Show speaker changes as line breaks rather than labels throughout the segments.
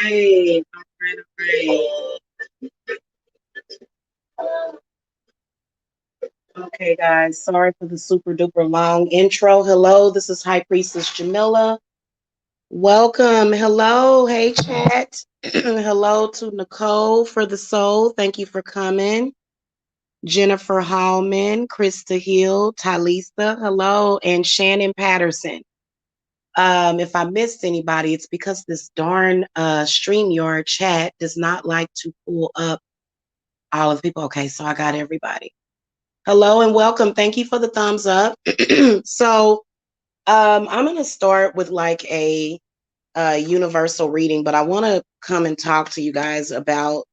right. All right. Okay, guys. Sorry for the super duper long intro. Hello, this is High Priestess Jamila. Welcome. Hello. Hey, chat. Hello to Nicole for the soul. Thank you for coming. Jennifer Hallman, Krista Hill, Talisa. Hello, and Shannon Patterson. If I missed anybody, it's because this darn StreamYard chat does not like to pull up all of the people. Okay, so I got everybody. Hello and welcome. Thank you for the thumbs up. So I'm going to start with like a universal reading, but I want to come and talk to you guys about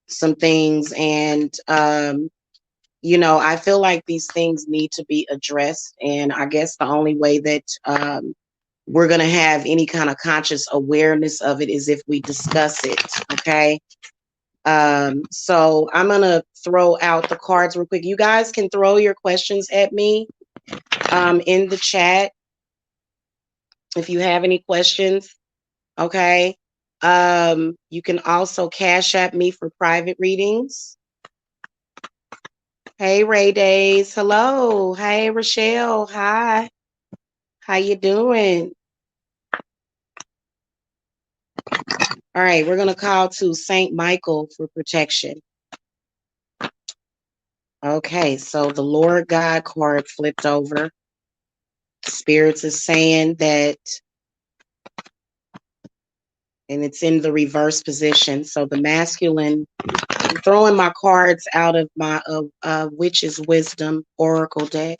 some things. And, I feel like these things need to be addressed. And I guess the only way that we're going to have any kind of conscious awareness of it is if we discuss it. Okay. So I'm going to throw out the cards real quick. You guys can throw your questions at me in the chat if you have any questions. Okay. You can also cash at me for private readings. Hey, Ray Days. Hello. Hey, Rochelle. Hi. How you doing? All right, we're going to call to Saint Michael for protection. Okay, so the Lord God card flipped over. Spirits is saying that, and it's in the reverse position. So the masculine, I'm throwing my cards out of my Witch's Wisdom Oracle deck.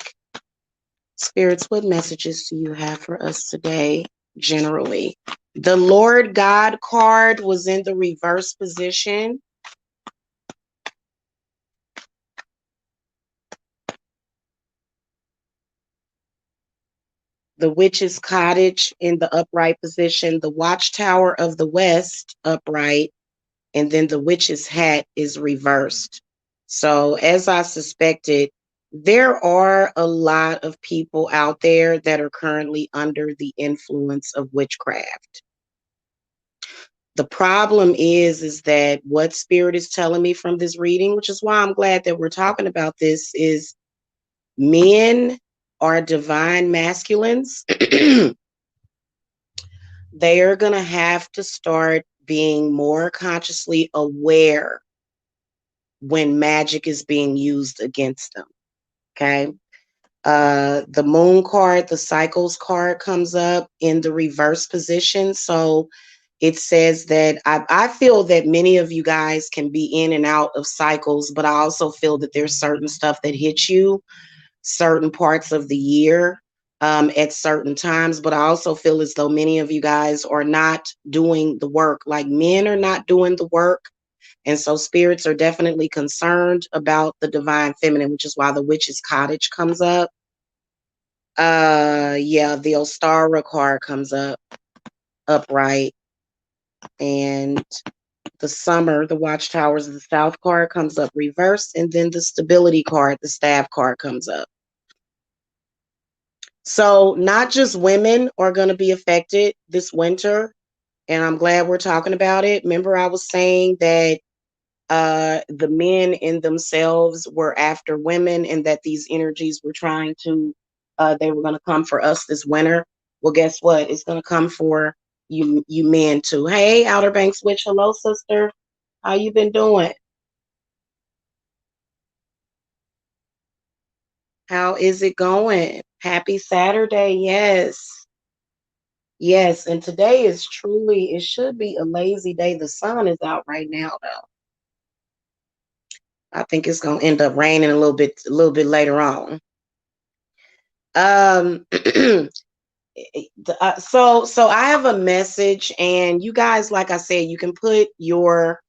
Spirits, what messages do you have for us today, generally? The Lord God card was in the reverse position. The Witch's Cottage in the upright position, the Watchtower of the West upright, and then the Witch's Hat is reversed. So as I suspected, there are a lot of people out there that are currently under the influence of witchcraft. The problem is that what Spirit is telling me from this reading, which is why I'm glad that we're talking about this, is men are divine masculines. They are going to have to start being more consciously aware when magic is being used against them. Okay. The moon card, the cycles card comes up in the reverse position. So it says that I feel that many of you guys can be in and out of cycles, but I also feel that there's certain stuff that hits you certain parts of the year at certain times. But I also feel as though many of you guys are not doing the work, like men are not doing the work. And so spirits are definitely concerned about the divine feminine, which is why the Witch's Cottage comes up. Yeah, the Ostara card comes up upright. And the Summer, the Watchtowers of the South card comes up reversed. And then the Stability card, the Staff card comes up. So not just women are going to be affected this winter. And I'm glad we're talking about it. Remember, I was saying that the men in themselves were after women and that these energies were trying to, they were going to come for us this winter. Well, guess what? It's going to come for you men too. Hey, Outer Banks Witch. Hello, sister. How you been doing? How is it going? Happy Saturday. Yes. Yes. And today is truly, it should be a lazy day. The sun is out right now, though. I think it's going to end up raining a little bit later on. So I have a message, and you guys, like I said, you can put your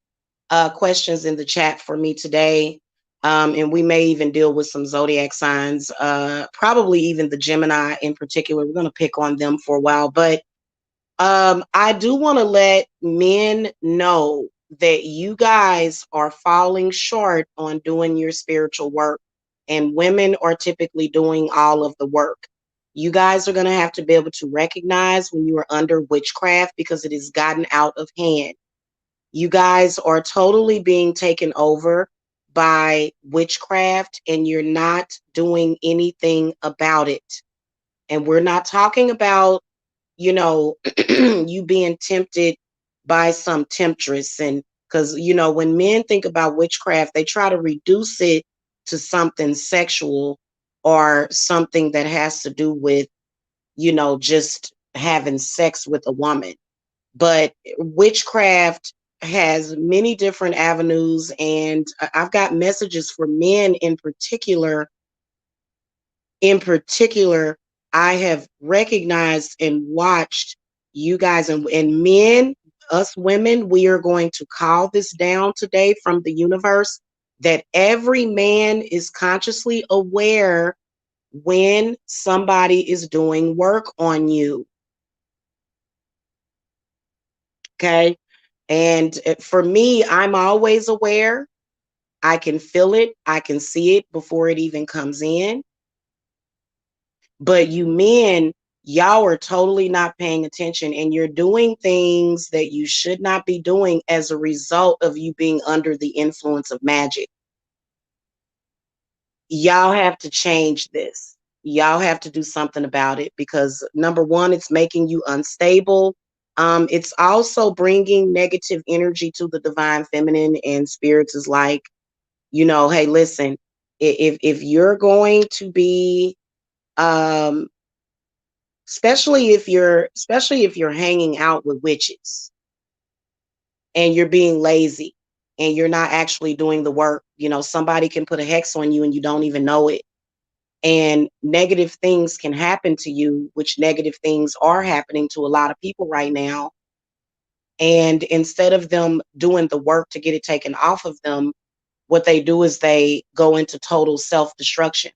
questions in the chat for me today. And we may even deal with some zodiac signs, probably even the Gemini in particular. We're going to pick on them for a while, but I do want to let men know that you guys are falling short on doing your spiritual work, and women are typically doing all of the work. You guys are going to have to be able to recognize when you are under witchcraft because it has gotten out of hand. You guys are totally being taken over by witchcraft and you're not doing anything about it. And we're not talking about, you know, you being tempted by some temptress. And because, you know, when men think about witchcraft, they try to reduce it to something sexual or something that has to do with, you know, just having sex with a woman. But witchcraft has many different avenues, and I've got messages for men in particular. I have recognized and watched you guys, and men, us women, we are going to call this down today from the universe that every man is consciously aware when somebody is doing work on you. Okay. And for me, I'm always aware. I can feel it. I can see it before it even comes in. But you men, y'all are totally not paying attention and you're doing things that you should not be doing as a result of you being under the influence of magic. Y'all have to change this. Y'all have to do something about it because number one, it's making you unstable. It's also bringing negative energy to the divine feminine, and spirits is like, you know, hey, listen, if you're going to be, um, especially if you're hanging out with witches and you're being lazy and you're not actually doing the work, you know, somebody can put a hex on you and you don't even know it. And negative things can happen to you, which negative things are happening to a lot of people right now. And instead of them doing the work to get it taken off of them, what they do is they go into total self-destruction.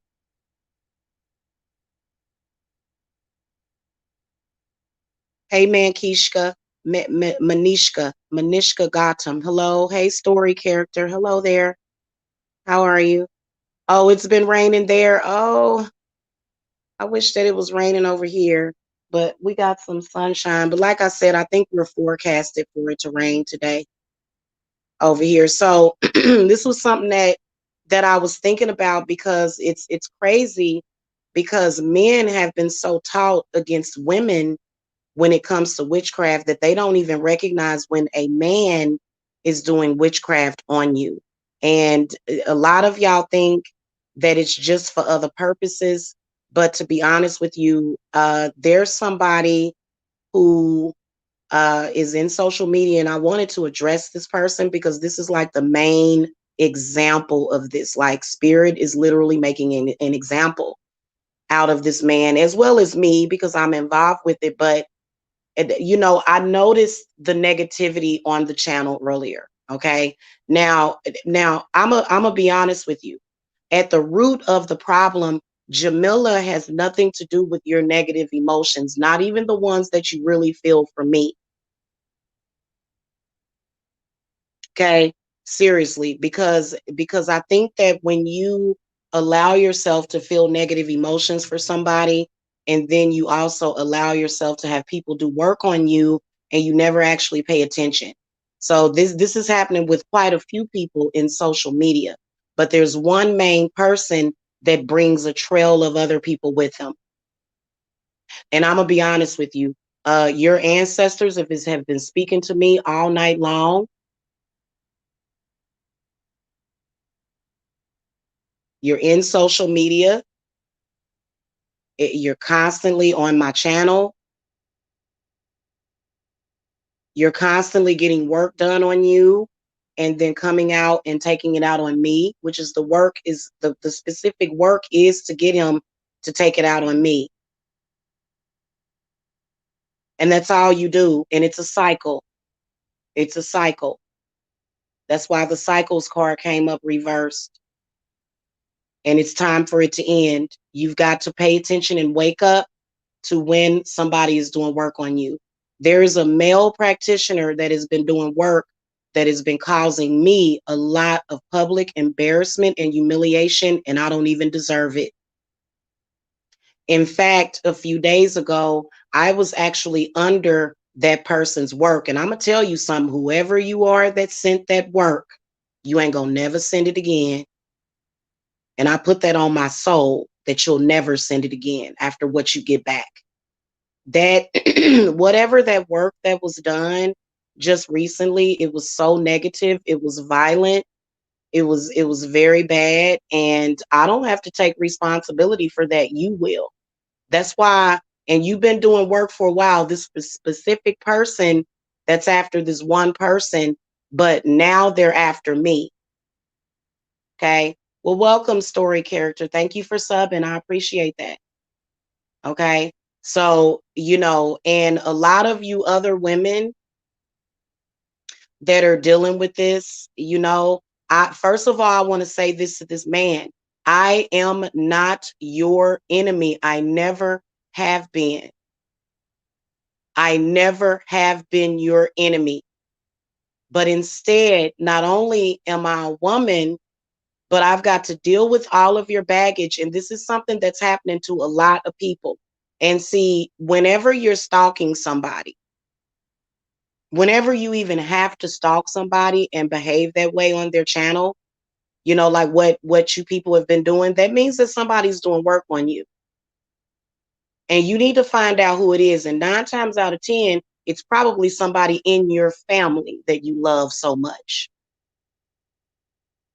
Hey, man, Kishka, Manishka Gotham. Hello. Hey, story character. Hello there. How are you? Oh, it's been raining there. Oh, I wish that it was raining over here, but we got some sunshine. But like I said, I think we're forecasted for it to rain today over here. So this was something that I was thinking about because it's crazy because men have been so taught against women when it comes to witchcraft that they don't even recognize when a man is doing witchcraft on you. And a lot of y'all think that it's just for other purposes. But to be honest with you, there's somebody who is in social media, and I wanted to address this person because this is like the main example of this. Like, spirit is literally making an example out of this man as well as me because I'm involved with it. But you know, I noticed the negativity on the channel earlier. Okay. Now I'm gonna be honest with you. At the root of the problem, Jamila has nothing to do with your negative emotions, not even the ones that you really feel for me. Okay, seriously, because I think that when you allow yourself to feel negative emotions for somebody, and then you also allow yourself to have people do work on you, and you never actually pay attention. So this is happening with quite a few people in social media, but there's one main person that brings a trail of other people with him. And I'm gonna be honest with you, your ancestors, if it have been speaking to me all night long. You're in social media. You're constantly on my channel. You're constantly getting work done on you and then coming out and taking it out on me, which is the specific work is to get him to take it out on me. And that's all you do. And it's a cycle. It's a cycle. That's why the cycles card came up reversed. And it's time for it to end. You've got to pay attention and wake up to when somebody is doing work on you. There is a male practitioner that has been doing work that has been causing me a lot of public embarrassment and humiliation, and I don't even deserve it. In fact, a few days ago, I was actually under that person's work. And I'm going to tell you something, whoever you are that sent that work, you ain't going to never send it again. And I put that on my soul that you'll never send it again after what you get back. That whatever that work that was done just recently, it was so negative, it was violent, it was very bad, and I don't have to take responsibility for that. You will. That's why, and you've been doing work for a while, this specific person that's after this one person, but now they're after me. Okay. Well, welcome, story character. Thank you for subbing. I appreciate that. Okay. So, and a lot of you other women that are dealing with this, I first of all, I want to say this to this man. I am not your enemy. I never have been. I never have been your enemy. But instead, not only am I a woman, but I've got to deal with all of your baggage. And this is something that's happening to a lot of people. And see, whenever you're stalking somebody, whenever you even have to stalk somebody and behave that way on their channel, like what you people have been doing, that means that somebody's doing work on you. And you need to find out who it is. And 9 times out of 10, it's probably somebody in your family that you love so much.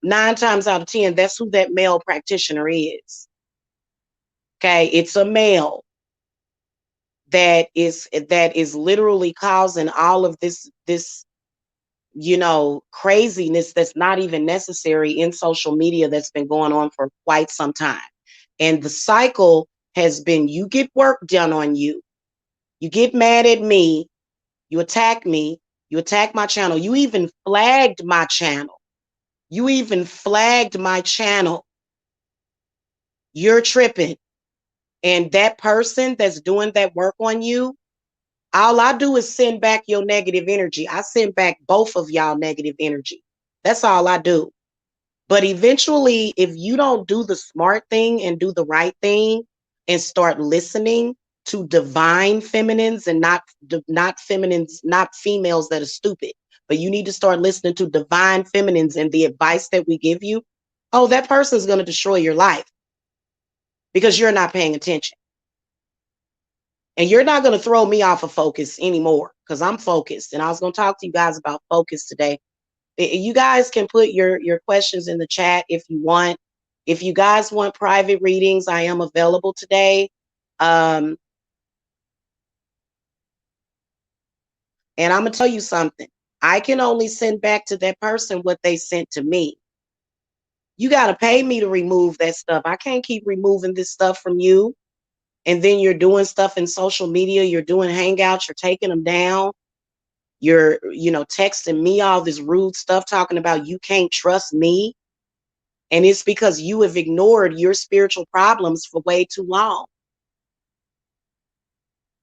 9 times out of 10, that's who that male practitioner is. Okay, it's a male that is literally causing all of this craziness that's not even necessary in social media that's been going on for quite some time. And the cycle has been, you get work done on you, you get mad at me, you attack me, you attack my channel, you even flagged my channel. You're tripping. And that person that's doing that work on you, all I do is send back your negative energy. I send back both of y'all negative energy. That's all I do. But eventually, if you don't do the smart thing and do the right thing and start listening to divine feminines and not feminines, not females that are stupid, but you need to start listening to divine feminines and the advice that we give you. Oh, that person's going to destroy your life because you're not paying attention. And you're not going to throw me off of focus anymore because I'm focused. And I was going to talk to you guys about focus today. You guys can put your questions in the chat if you want. If you guys want private readings, I am available today. And I'm going to tell you something. I can only send back to that person what they sent to me. You got to pay me to remove that stuff. I can't keep removing this stuff from you. And then you're doing stuff in social media. You're doing hangouts. You're taking them down. You're, texting me all this rude stuff talking about you can't trust me. And it's because you have ignored your spiritual problems for way too long.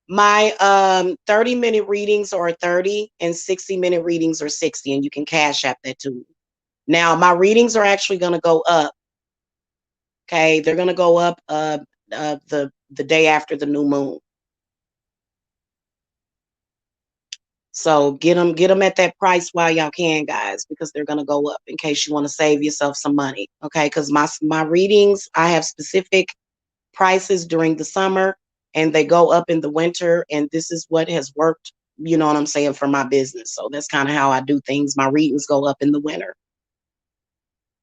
My 30-minute readings are 30 and 60-minute readings are 60, and you can cash app that to me. Now, my readings are actually going to go up. Okay, they're going to go up the day after the new moon. So get them at that price while y'all can, guys, because they're going to go up in case you want to save yourself some money. Okay, because my readings, I have specific prices during the summer and they go up in the winter. And this is what has worked, you know what I'm saying, for my business. So that's kind of how I do things. My readings go up in the winter.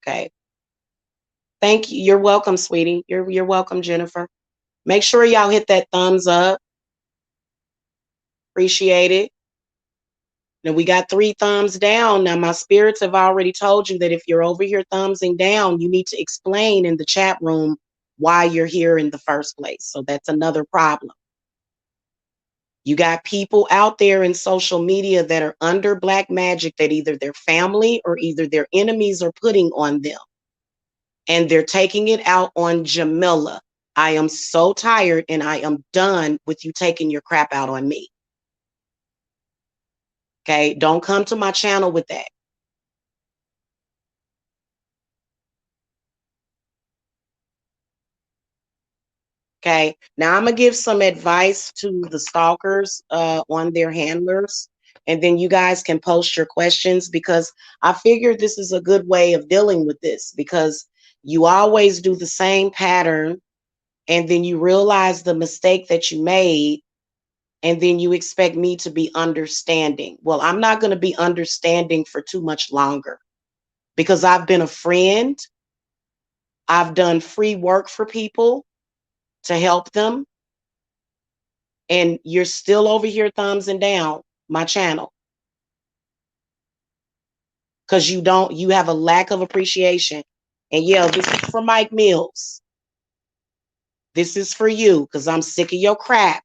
Okay. Thank you. You're welcome, sweetie. You're welcome, Jennifer. Make sure y'all hit that thumbs up. Appreciate it. Now we got 3 thumbs down. Now my spirits have already told you that if you're over here thumbsing down, you need to explain in the chat room why you're here in the first place. So that's another problem. You got people out there in social media that are under black magic that either their family or either their enemies are putting on them. And they're taking it out on Jamila. I am so tired and I am done with you taking your crap out on me. Okay, don't come to my channel with that. Okay. Now I'm gonna give some advice to the stalkers on their handlers, and then you guys can post your questions because I figured this is a good way of dealing with this because you always do the same pattern and then you realize the mistake that you made and then you expect me to be understanding. Well, I'm not going to be understanding for too much longer because I've been a friend. I've done free work for people to help them. And you're still over here thumbs and down my channel because you have a lack of appreciation. And yeah, this is for Mike Mills. This is for you because I'm sick of your crap.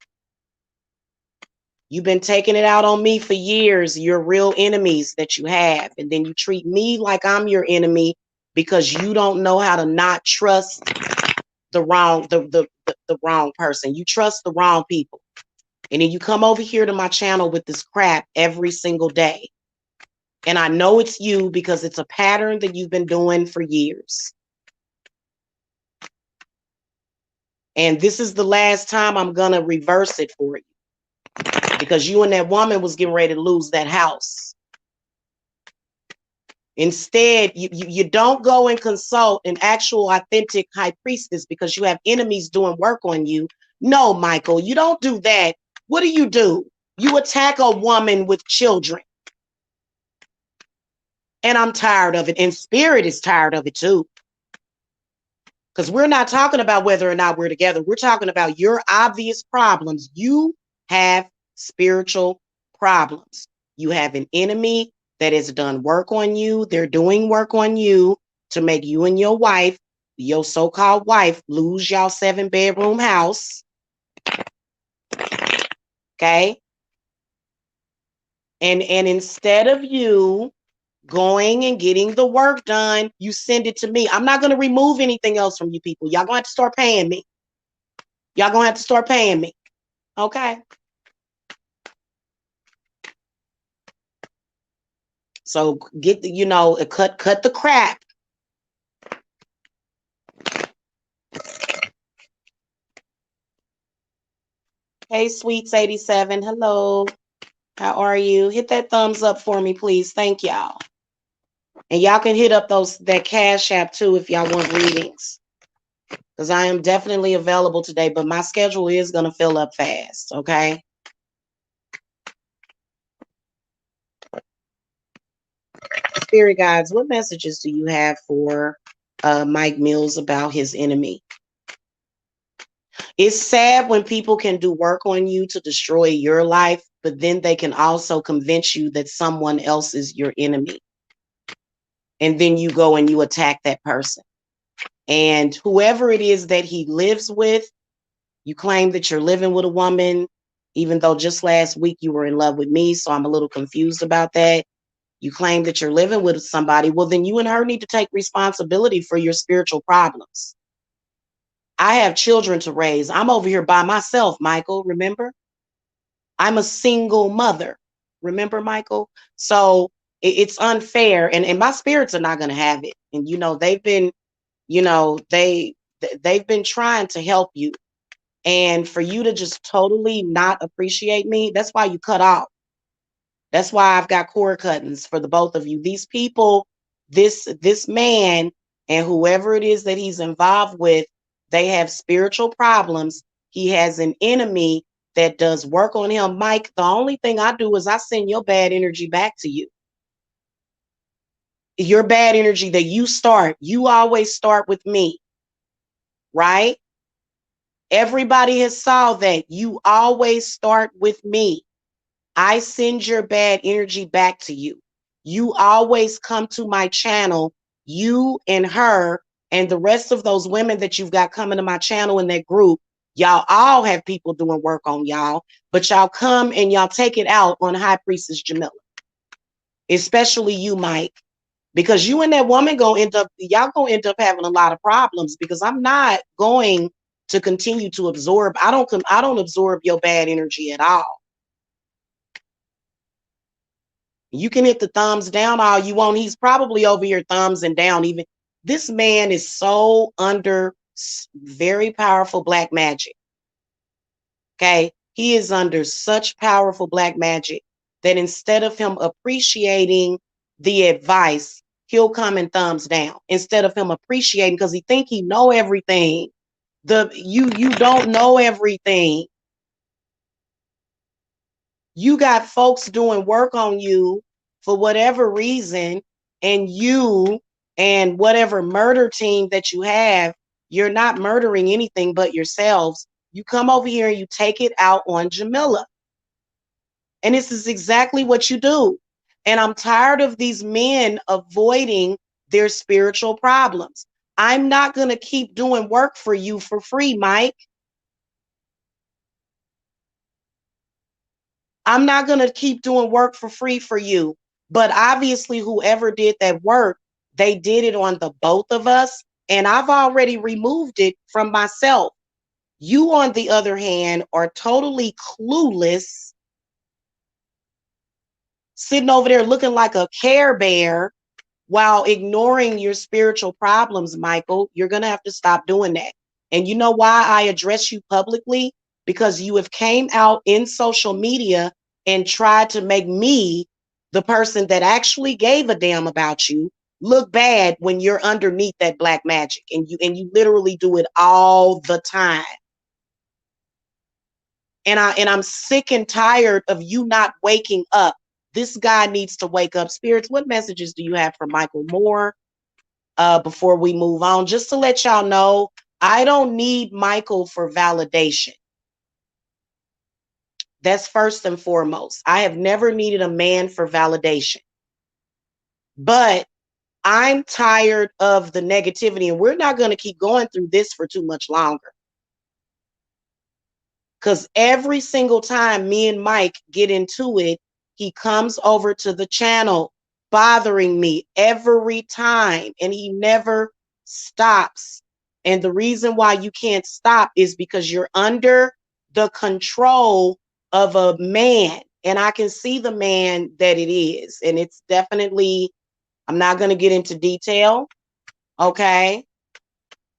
You've been taking it out on me for years, your real enemies that you have. And then you treat me like I'm your enemy because you don't know how to not trust the wrong person. You trust the wrong people. And then you come over here to my channel with this crap every single day. And I know it's you because it's a pattern that you've been doing for years. And this is the last time I'm going to reverse it for you because you and that woman was getting ready to lose that house. Instead, you don't go and consult an actual authentic high priestess because you have enemies doing work on you. No, Michael, you don't do that. What do? You attack a woman with children. And I'm tired of it. And Spirit is tired of it too. Because we're not talking about whether or not we're together. We're talking about your obvious problems. You have spiritual problems. You have an enemy that has done work on you. They're doing work on you to make you and your wife, your so-called wife, lose y'all 7-bedroom house. Okay? And instead of you going and getting the work done, you send it to me. I'm not going to remove anything else from you people. Y'all going to have to start paying me. Y'all going to have to start paying me. Okay? So get the, cut the crap. Hey, Sweets 87. Hello. How are you? Hit that thumbs up for me, please. Thank y'all. And y'all can hit up that Cash App too if y'all want readings. Because I am definitely available today, but my schedule is going to fill up fast, okay? Spirit guides, what messages do you have for Mike Mills about his enemy? It's sad when people can do work on you to destroy your life, but then they can also convince you that someone else is your enemy. And then you go and you attack that person. And whoever it is that he lives with, you claim that you're living with a woman, even though just last week you were in love with me. So I'm a little confused about that. You claim that you're living with somebody. Well, then you and her need to take responsibility for your spiritual problems. I have children to raise. I'm over here by myself, Michael, remember? I'm a single mother. Remember, Michael? So it's unfair. And my spirits are not going to have it. And, they've been, they've been trying to help you. And for you to just totally not appreciate me, that's why you cut off. That's why I've got cord cuttings for the both of you. These people, this man and whoever it is that he's involved with, they have spiritual problems. He has an enemy that does work on him. Mike, the only thing I do is I send your bad energy back to you. Your bad energy that you always start with me, right? Everybody has saw that you always start with me. I send your bad energy back to you. You always come to my channel, you and her and the rest of those women that you've got coming to my channel in that group. Y'all all have people doing work on y'all, but y'all come and y'all take it out on High Priestess Jamila. Especially you, Mike, because you and that woman y'all gonna end up having a lot of problems because I'm not going to continue to absorb. I don't absorb your bad energy at all. You can hit the thumbs down all you want. He's probably over here thumbs and down. Even this man is so under very powerful black magic. Okay. He is under such powerful black magic that instead of him appreciating the advice, he'll come and thumbs down instead of him appreciating because he think he know everything. You don't know everything. You got folks doing work on you for whatever reason, and you and whatever murder team that you have, you're not murdering anything but yourselves. You come over here and you take it out on Jamila. And this is exactly what you do. And I'm tired of these men avoiding their spiritual problems. I'm not going to keep doing work for you for free, Mike. I'm not going to keep doing work for free for you. But obviously, whoever did that work, they did it on the both of us. And I've already removed it from myself. You, on the other hand, are totally clueless, sitting over there looking like a Care Bear while ignoring your spiritual problems, Michael. You're going to have to stop doing that. And you know why I address you publicly? Because you have came out in social media and tried to make me, the person that actually gave a damn about you, look bad when you're underneath that black magic. And you literally do it all the time. And I'm sick and tired of you not waking up. This guy needs to wake up. Spirits, what messages do you have for Michael Moore before we move on? Just to let y'all know, I don't need Michael for validation. That's first and foremost. I have never needed a man for validation. But I'm tired of the negativity, and we're not going to keep going through this for too much longer. Because every single time me and Mike get into it, he comes over to the channel bothering me every time, and he never stops. And the reason why you can't stop is because you're under the control of a man. And I can see the man that it is. And it's definitely, I'm not going to get into detail. Okay.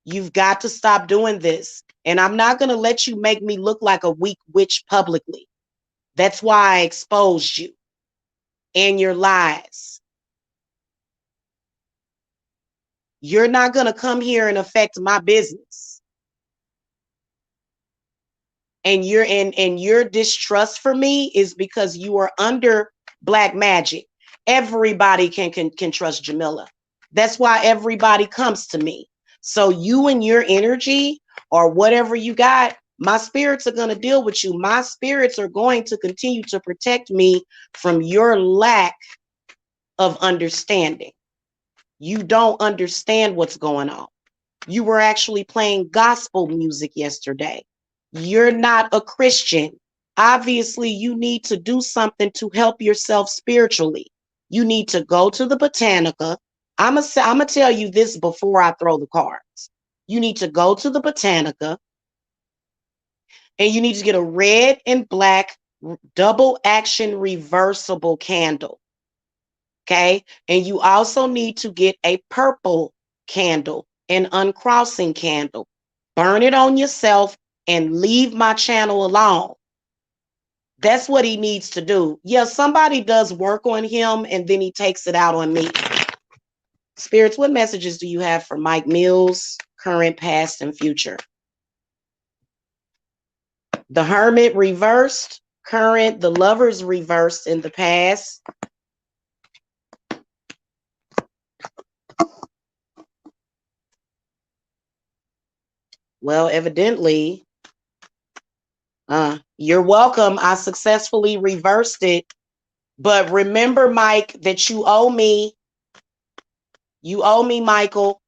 You've got to stop doing this. And I'm not going to let you make me look like a weak witch publicly. That's why I exposed you and your lies. You're not going to come here and affect my business. And your distrust for me is because you are under black magic. Everybody can trust Jamila. That's why everybody comes to me. So you and your energy or whatever you got, my spirits are going to deal with you. My spirits are going to continue to protect me from your lack of understanding. You don't understand what's going on. You were actually playing gospel music yesterday. You're not a Christian. Obviously, you need to do something to help yourself spiritually. You need to go to the Botanica. I'm gonna tell you this before I throw the cards. You need to go to the Botanica and you need to get a red and black double action reversible candle. Okay. And you also need to get a purple candle, an uncrossing candle. Burn it on yourself and leave my channel alone. That's what he needs to do. Yeah, somebody does work on him and then he takes it out on me. Spirits, what messages do you have for Mike Mills, current, past, and future? The Hermit reversed, current, the Lovers reversed in the past. Well, evidently, you're welcome. I successfully reversed it. But remember, Mike, that you owe me. You owe me, Michael.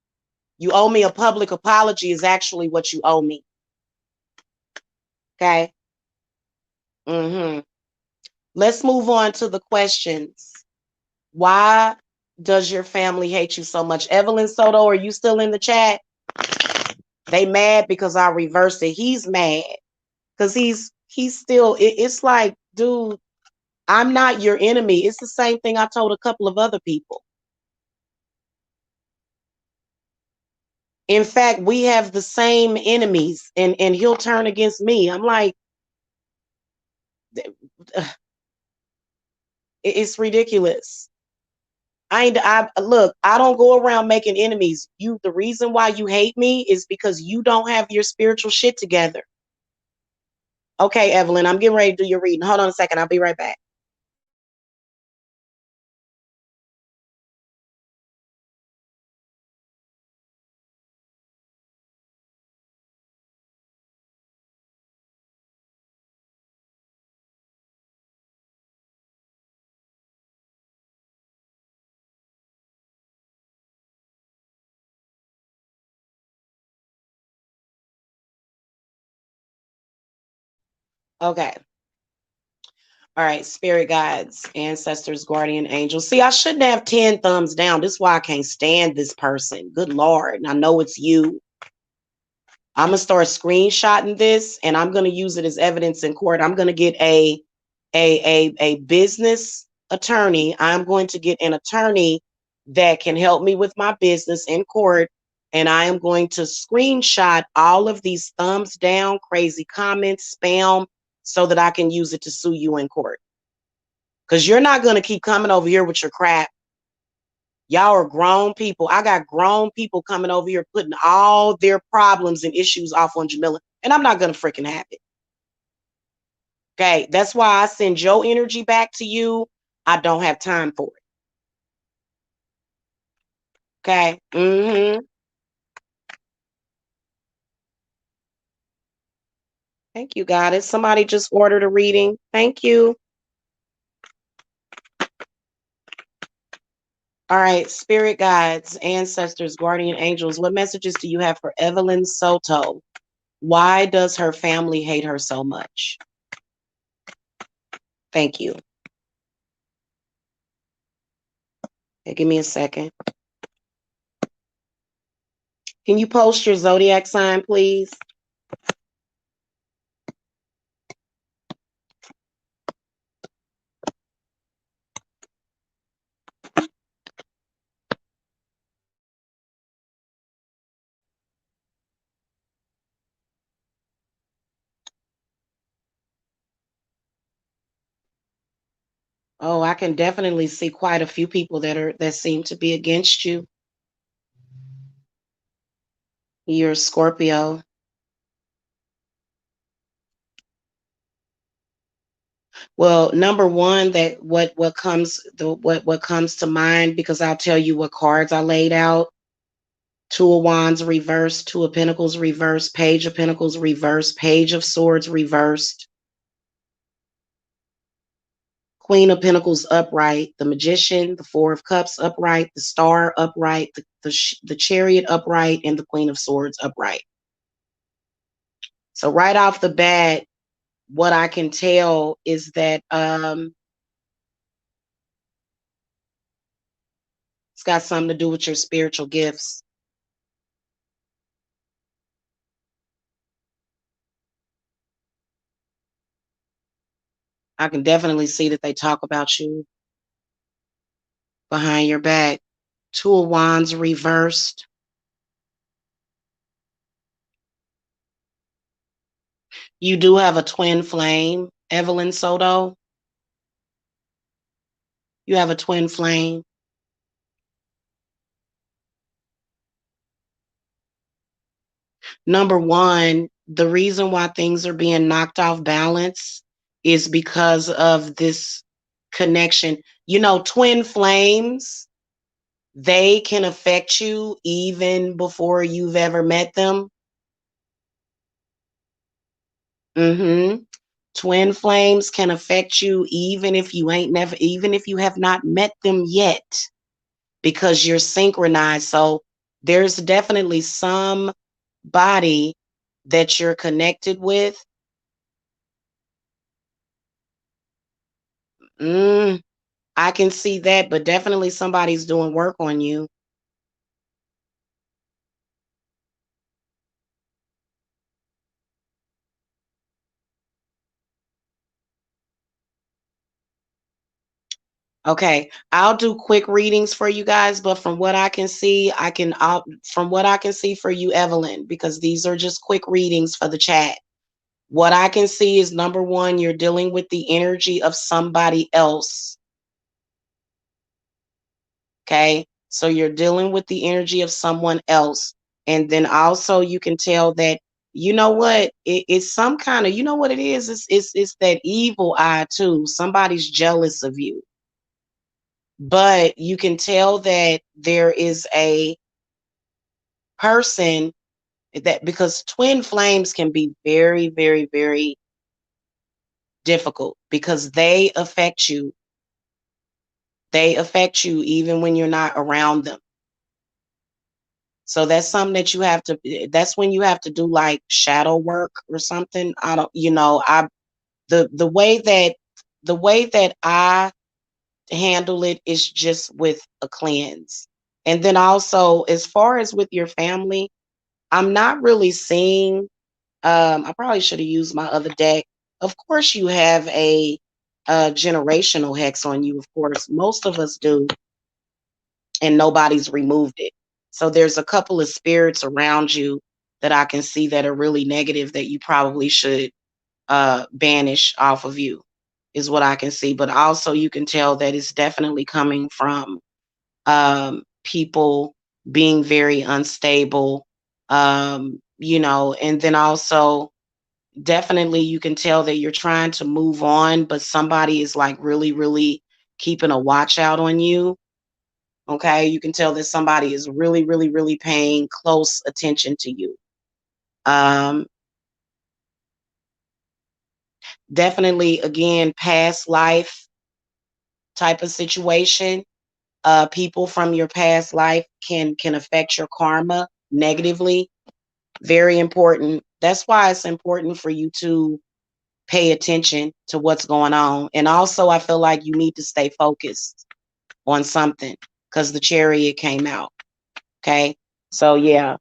You owe me a public apology is actually what you owe me. Okay? Let's move on to the questions. Why does your family hate you so much? Evelyn Soto, are you still in the chat? They mad because I reversed it. He's mad because he's still, it's like, dude, I'm not your enemy. It's the same thing I told a couple of other people. In fact, we have the same enemies, and he'll turn against me. I'm like, it's ridiculous. I look, I don't go around making enemies. The reason why you hate me is because you don't have your spiritual shit together. Okay, Evelyn, I'm getting ready to do your reading. Hold on a second. I'll be right back. Okay. All right, spirit guides, ancestors, guardian angels. See, I shouldn't have 10 thumbs down. This is why I can't stand this person. Good Lord. And I know it's you. I'm gonna start screenshotting this and I'm gonna use it as evidence in court. I'm gonna get a business attorney. I'm going to get an attorney that can help me with my business in court. And I am going to screenshot all of these thumbs down, crazy comments, spam, so that I can use it to sue you in court. Because you're not going to keep coming over here with your crap. Y'all are grown people. I got grown people coming over here putting all their problems and issues off on Jamila, and I'm not going to freaking have it. Okay, that's why I send your energy back to you. I don't have time for it. Okay. Thank you, Goddess. Somebody just ordered a reading. Thank you. All right, spirit guides, ancestors, guardian angels, what messages do you have for Evelyn Soto? Why does her family hate her so much? Thank you. Okay, give me a second. Can you post your zodiac sign, please? Oh, I can definitely see quite a few people that seem to be against you. You're a Scorpio. Well, number one, that what comes to mind, because I'll tell you what cards I laid out. Two of Wands reversed, Two of Pentacles reversed, Page of Pentacles reversed, Page of Swords reversed, Queen of Pentacles upright, the Magician, the Four of Cups upright, the Star upright, the Chariot upright, and the Queen of Swords upright. So right off the bat, what I can tell is that it's got something to do with your spiritual gifts. I can definitely see that they talk about you behind your back. Two of Wands reversed. You do have a twin flame, Evelyn Soto. You have a twin flame. Number one, the reason why things are being knocked off balance is because of this connection. You know, twin flames, they can affect you even before you've ever met them. Twin flames can affect you even if you have not met them yet, because you're synchronized. So there's definitely some body that you're connected with. I can see that, but definitely somebody's doing work on you. Okay, I'll do quick readings for you guys, but from what I can see, from what I can see for you, Evelyn, because these are just quick readings for the chat. What I can see is number one, you're dealing with the energy of somebody else. Okay, so you're dealing with the energy of someone else, and then also you can tell that you know what it's some kind of you know what it is. It's that evil eye too. Somebody's jealous of you. But you can tell that there is a person that because twin flames can be very, very, very difficult because they affect you. They affect you even when you're not around them. So that's something that you have to, that's when you have to do like shadow work or something. I don't, the way that I handle it is just with a cleanse. And then also, as far as with your family, I'm not really seeing. I probably should have used my other deck. Of course, you have a generational hex on you. Of course, most of us do, and nobody's removed it. So there's a couple of spirits around you that I can see that are really negative that you probably should banish off of you, is what I can see. But also, you can tell that it's definitely coming from people being very unstable, and then also definitely you can tell that you're trying to move on, but somebody is like really, really keeping a watch out on you. Okay. You can tell that somebody is really, really, really paying close attention to you. Um, Definitely, again, past life type of situation. People from your past life can affect your karma negatively. Very important. That's why it's important for you to pay attention to what's going on. And also, I feel like you need to stay focused on something because the chariot came out. Okay. So yeah,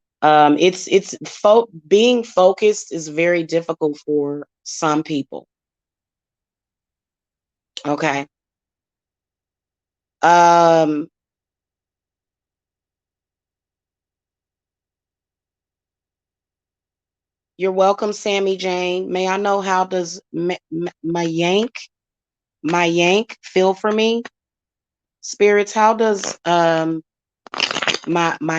being focused is very difficult for some people. Okay. Um, you're welcome, Sammy Jane. May I know how does my yank feel for me? Spirits, how does my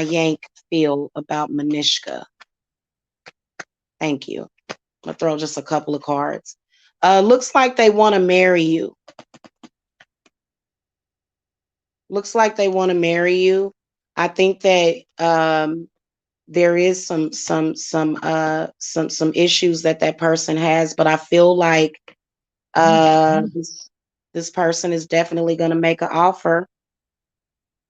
yank feel about Manishka? Thank you. I'll throw just a couple of cards. Looks like they want to marry you. Looks like they want to marry you. I think that there is some issues that person has, but I feel like this person is definitely going to make an offer.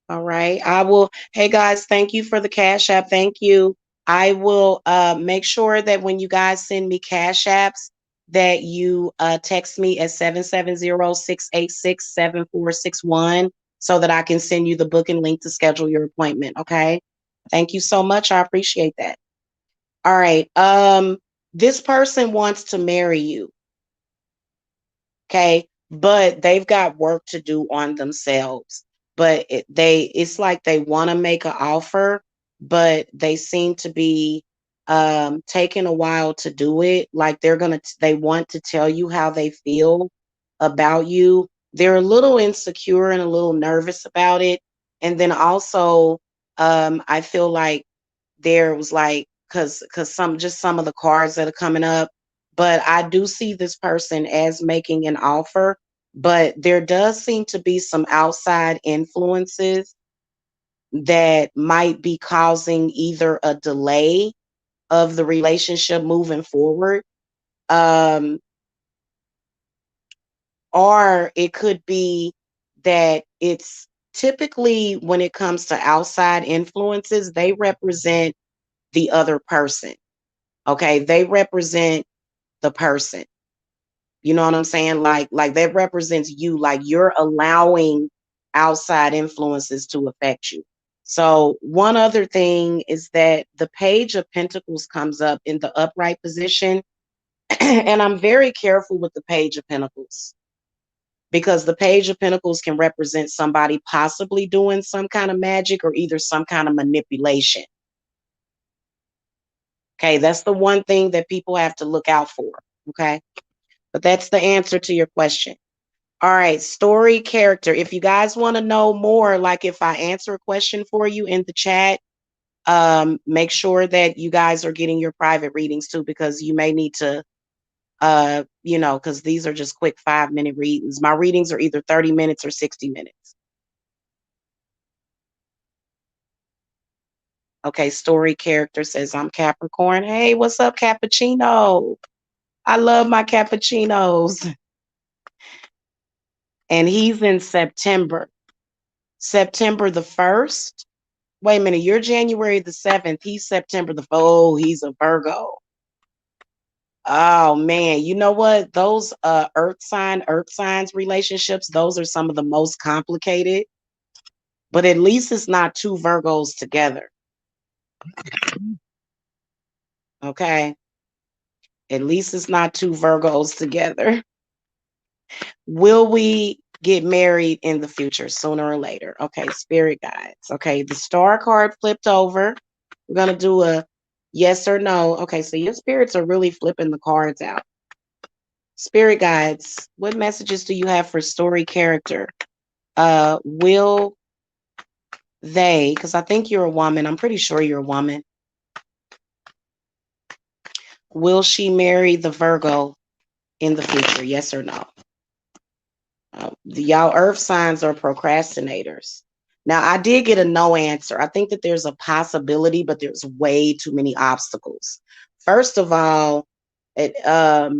All right. I will. Hey guys, thank you for the Cash App. Thank you. I will make sure that when you guys send me Cash Apps, that you text me at 770-686-7461 so that I can send you the booking link to schedule your appointment. Okay. Thank you so much. I appreciate that. All right. This person wants to marry you. Okay. But they've got work to do on themselves. But it's like they want to make an offer, but they seem to be taking a while to do it. Like they want to tell you how they feel about you. They're a little insecure and a little nervous about it. And then also, I feel like there was like because some of the cards that are coming up, but I do see this person as making an offer, but there does seem to be some outside influences that might be causing either a delay of the relationship moving forward, um, or it could be that it's typically when it comes to outside influences, they represent the other person. Okay, they represent the person. You know what I'm saying? Like that represents you. Like you're allowing outside influences to affect you. So one other thing is that the Page of Pentacles comes up in the upright position, and I'm very careful with the Page of Pentacles. because the Page of Pentacles can represent somebody possibly doing some kind of magic or either some kind of manipulation. Okay, that's the one thing that people have to look out for. Okay, but that's the answer to your question. All right, story character. If you guys want to know more, like if I answer a question for you in the chat, make sure that you guys are getting your private readings too, because you may need to, because these are just quick 5-minute readings. My readings are either 30 minutes or 60 minutes. Okay, story character says I'm Capricorn. Hey, what's up, cappuccino? I love my cappuccinos. And he's in September. September the 1st. Wait a minute, you're January the 7th. He's September the 4th. Oh, he's a Virgo. Oh man, you know what? Those earth signs relationships, those are some of the most complicated. But at least it's not two Virgos together. Okay. At least it's not two Virgos together. Will we get married in the future, sooner or later? Okay, spirit guides. Okay, the star card flipped over. We're going to do a yes or no. Okay, so your spirits are really flipping the cards out. Spirit guides, what messages do you have for story character? Will they, because I think you're a woman. I'm pretty sure you're a woman. Will she marry the Virgo in the future? Yes or no? Y'all earth signs are procrastinators. Now, I did get a no answer. I think that there's a possibility, but there's way too many obstacles. First of all, now,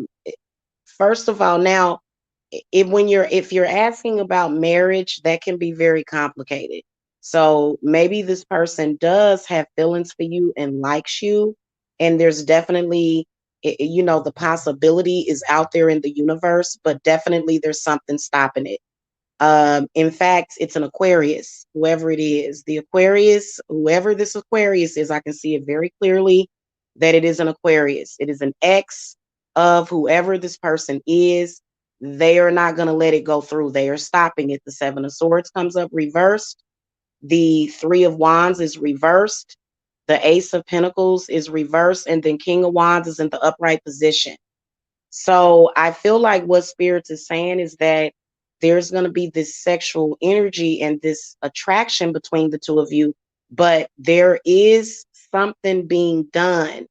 if you're asking about marriage, that can be very complicated. So maybe this person does have feelings for you and likes you, and there's definitely, the possibility is out there in the universe, but definitely there's something stopping it. In fact, it's an Aquarius, whoever it is. The Aquarius, whoever this Aquarius is, I can see it very clearly that it is an Aquarius. It is an ex of whoever this person is. They are not going to let it go through. They are stopping it. The Seven of Swords comes up reversed. The Three of Wands is reversed. The Ace of Pentacles is reversed. And then King of Wands is in the upright position. So I feel like what Spirits is saying is that there's going to be this sexual energy and this attraction between the two of you, but there is something being done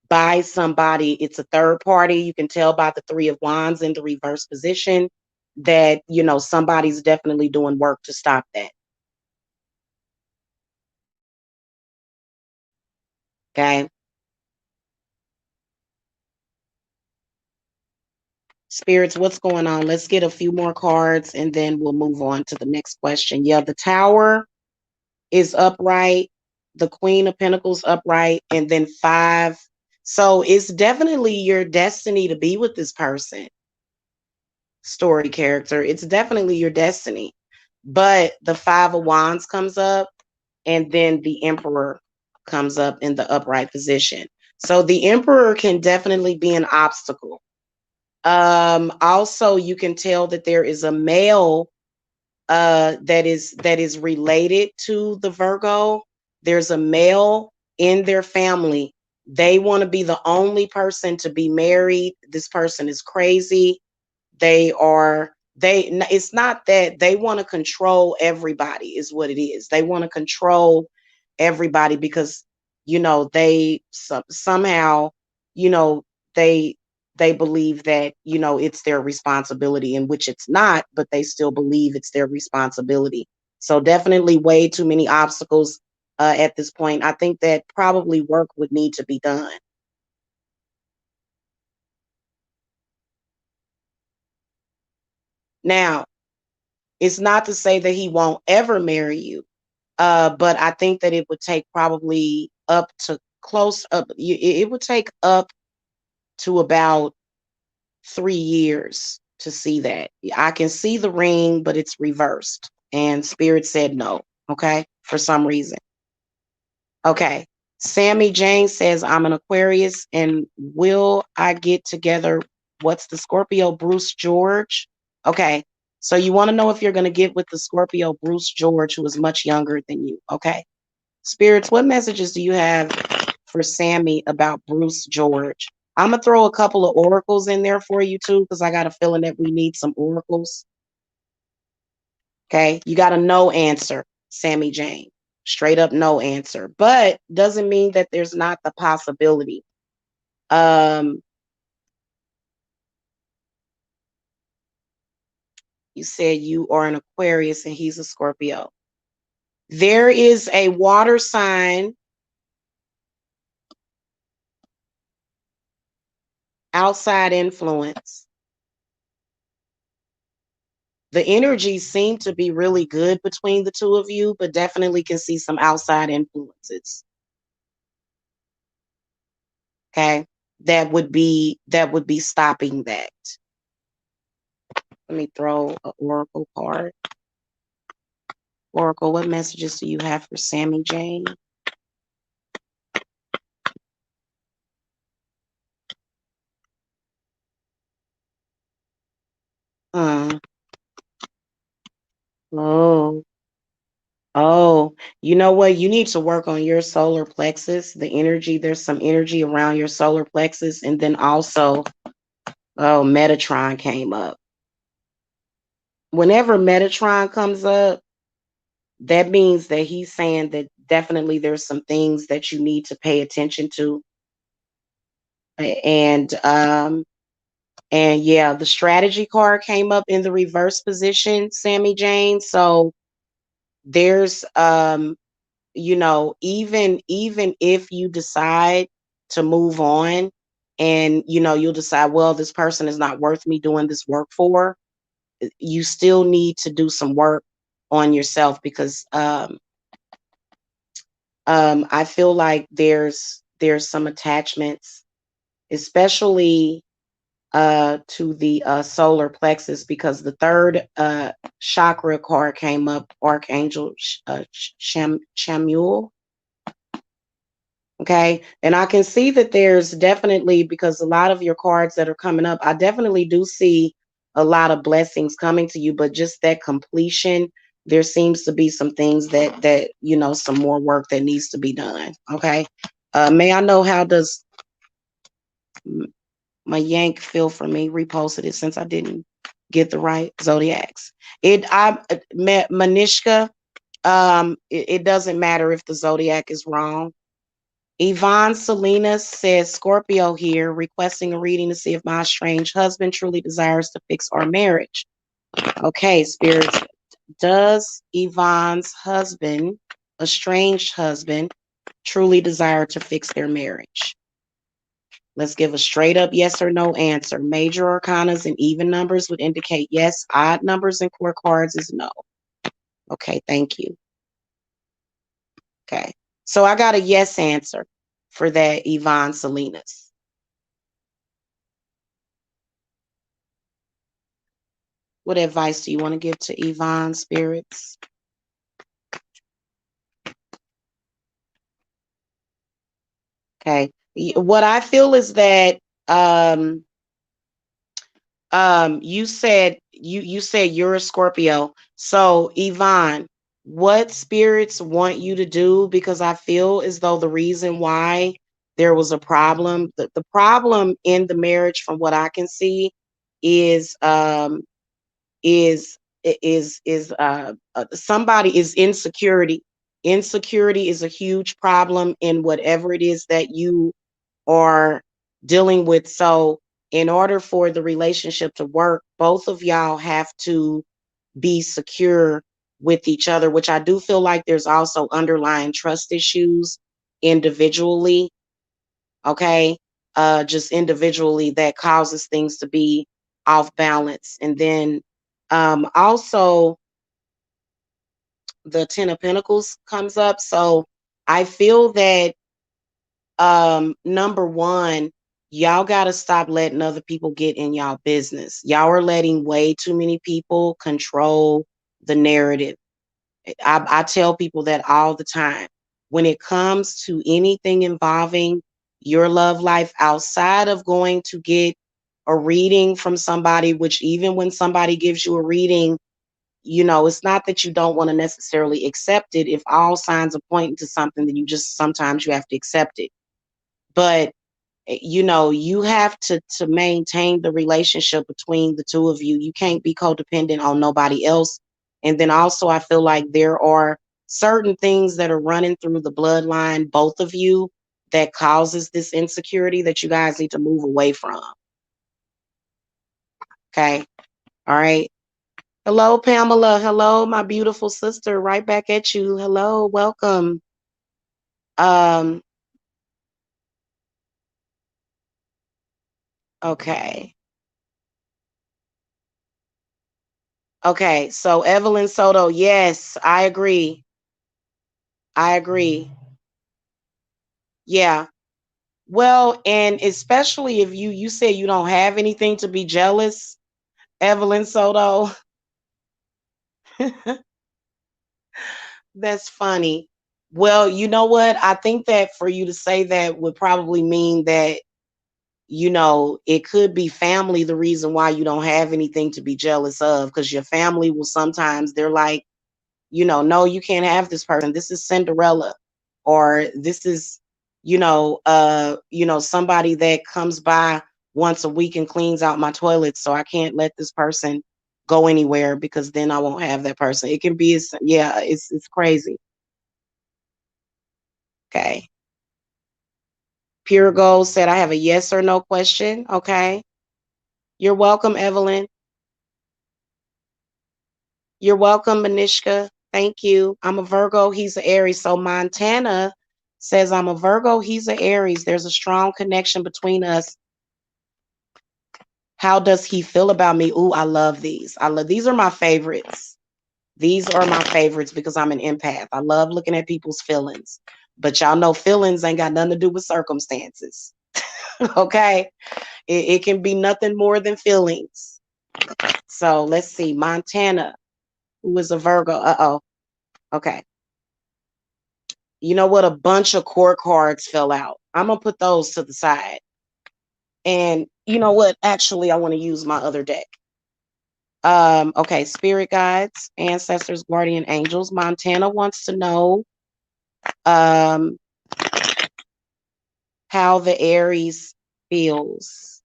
by somebody. It's a third party. You can tell by the Three of Wands in the reverse position that, somebody's definitely doing work to stop that. Okay. Spirits, what's going on? Let's get a few more cards and then we'll move on to the next question. Yeah, the Tower is upright, the Queen of Pentacles upright, and then 5. So it's definitely your destiny to be with this person, story character. It's definitely your destiny. But the 5 of Wands comes up, and then the Emperor comes up in the upright position. So the Emperor can definitely be an obstacle. Also, you can tell that there is a male that is related to the Virgo. There's a male in their family. They want to be the only person to be married. This person is crazy. It's not that they want to control everybody, is what it is. They want to control everybody because they somehow you know they they believe that it's their responsibility, in which it's not, but they still believe it's their responsibility. So definitely way too many obstacles at this point. I think that probably work would need to be done. Now, it's not to say that he won't ever marry you, but I think that it would take probably up to close up. It would take up to about 3 years to see that. I can see the ring, but it's reversed. And Spirit said no. Okay. For some reason. Okay. Sammy Jane says, I'm an Aquarius and will I get together? What's the Scorpio? Bruce George. Okay. So you want to know if you're going to get with the Scorpio Bruce George, who is much younger than you. Okay. Spirits, what messages do you have for Sammy about Bruce George? I'm going to throw a couple of oracles in there for you too, because I got a feeling that we need some oracles. Okay. You got a no answer, Sammy Jane. Straight up no answer. But doesn't mean that there's not the possibility. You said you are an Aquarius and he's a Scorpio. There is a water sign outside influence. The energies seem to be really good between the two of you, but definitely can see some outside influences. Okay. That would be stopping that. Let me throw an oracle card. Oracle, what messages do you have for Sammy Jane? Uh, oh, oh, you know what? You need to work on your solar plexus, the energy. There's some energy around your solar plexus. And then also, oh, Metatron came up. Whenever Metatron comes up, that means that he's saying that definitely there's some things that you need to pay attention to. And yeah, the strategy card came up in the reverse position, Sammy Jane. So there's even if you decide to move on and you'll decide, well, this person is not worth me doing this work for, you still need to do some work on yourself because I feel like there's some attachments, especially to the solar plexus, because the third chakra card came up, Archangel Chamuel. Okay. And I can see that there's definitely, because a lot of your cards that are coming up, I definitely do see a lot of blessings coming to you, but just that completion, there seems to be some things that some more work that needs to be done. Okay. May I know, how does my yank feel for me? Reposted it since I didn't get the right zodiacs. Manishka, it doesn't matter if the zodiac is wrong. Yvonne Salinas says, Scorpio here, requesting a reading to see if my estranged husband truly desires to fix our marriage. Okay, spirits, does Yvonne's husband, estranged husband, truly desire to fix their marriage? Let's give a straight up yes or no answer. Major arcanas and even numbers would indicate yes. Odd numbers and core cards is no. Okay, thank you. Okay, so I got a yes answer for that, Yvonne Salinas. What advice do you want to give to Yvonne, spirits? Okay. What I feel is that you said you're a Scorpio. So Yvonne, what spirits want you to do? Because I feel as though the reason why there was a problem, the problem in the marriage, from what I can see, is is somebody is insecurity. Insecurity is a huge problem in whatever it is that you are dealing with. So in order for the relationship to work, both of y'all have to be secure with each other, which I do feel like there's also underlying trust issues individually. Okay. Just individually, that causes things to be off balance. And then also the Ten of Pentacles comes up. So I feel that number one, y'all got to stop letting other people get in y'all business. Y'all are letting way too many people control the narrative. I tell people that all the time. When it comes to anything involving your love life outside of going to get a reading from somebody, which even when somebody gives you a reading, it's not that you don't want to necessarily accept it. If all signs are pointing to something, then sometimes you have to accept it. But you have to maintain the relationship between the two of you. You can't be codependent on nobody else. And then also, I feel like there are certain things that are running through the bloodline, both of you, that causes this insecurity that you guys need to move away from. Okay. All right. Hello, Pamela. Hello, my beautiful sister. Right back at you. Hello. Welcome. Um, okay. Okay. So Evelyn Soto, yes, I agree. I agree. Yeah. Well, and especially if you say you don't have anything to be jealous, Evelyn Soto. That's funny. Well, you know what? I think that for you to say that would probably mean that, it could be family the reason why you don't have anything to be jealous of, because your family will sometimes, they're like, no, you can't have this person. This is Cinderella, or this is, somebody that comes by once a week and cleans out my toilets. So I can't let this person go anywhere because then I won't have that person. It can be, yeah, it's crazy. Okay. Pure Gold said, I have a yes or no question. Okay. You're welcome, Evelyn. You're welcome, Manishka. Thank you. I'm a Virgo. He's an Aries. So Montana says, I'm a Virgo. He's an Aries. There's a strong connection between us. How does he feel about me? Ooh, I love these. These are my favorites. These are my favorites because I'm an empath. I love looking at people's feelings. But y'all know feelings ain't got nothing to do with circumstances. Okay? It can be nothing more than feelings. So let's see. Montana, who is a Virgo. Uh-oh. Okay. You know what? A bunch of court cards fell out. I'm going to put those to the side. And you know what? Actually, I want to use my other deck. Okay, spirit guides, ancestors, guardian angels. Montana wants to know um how the Aries feels.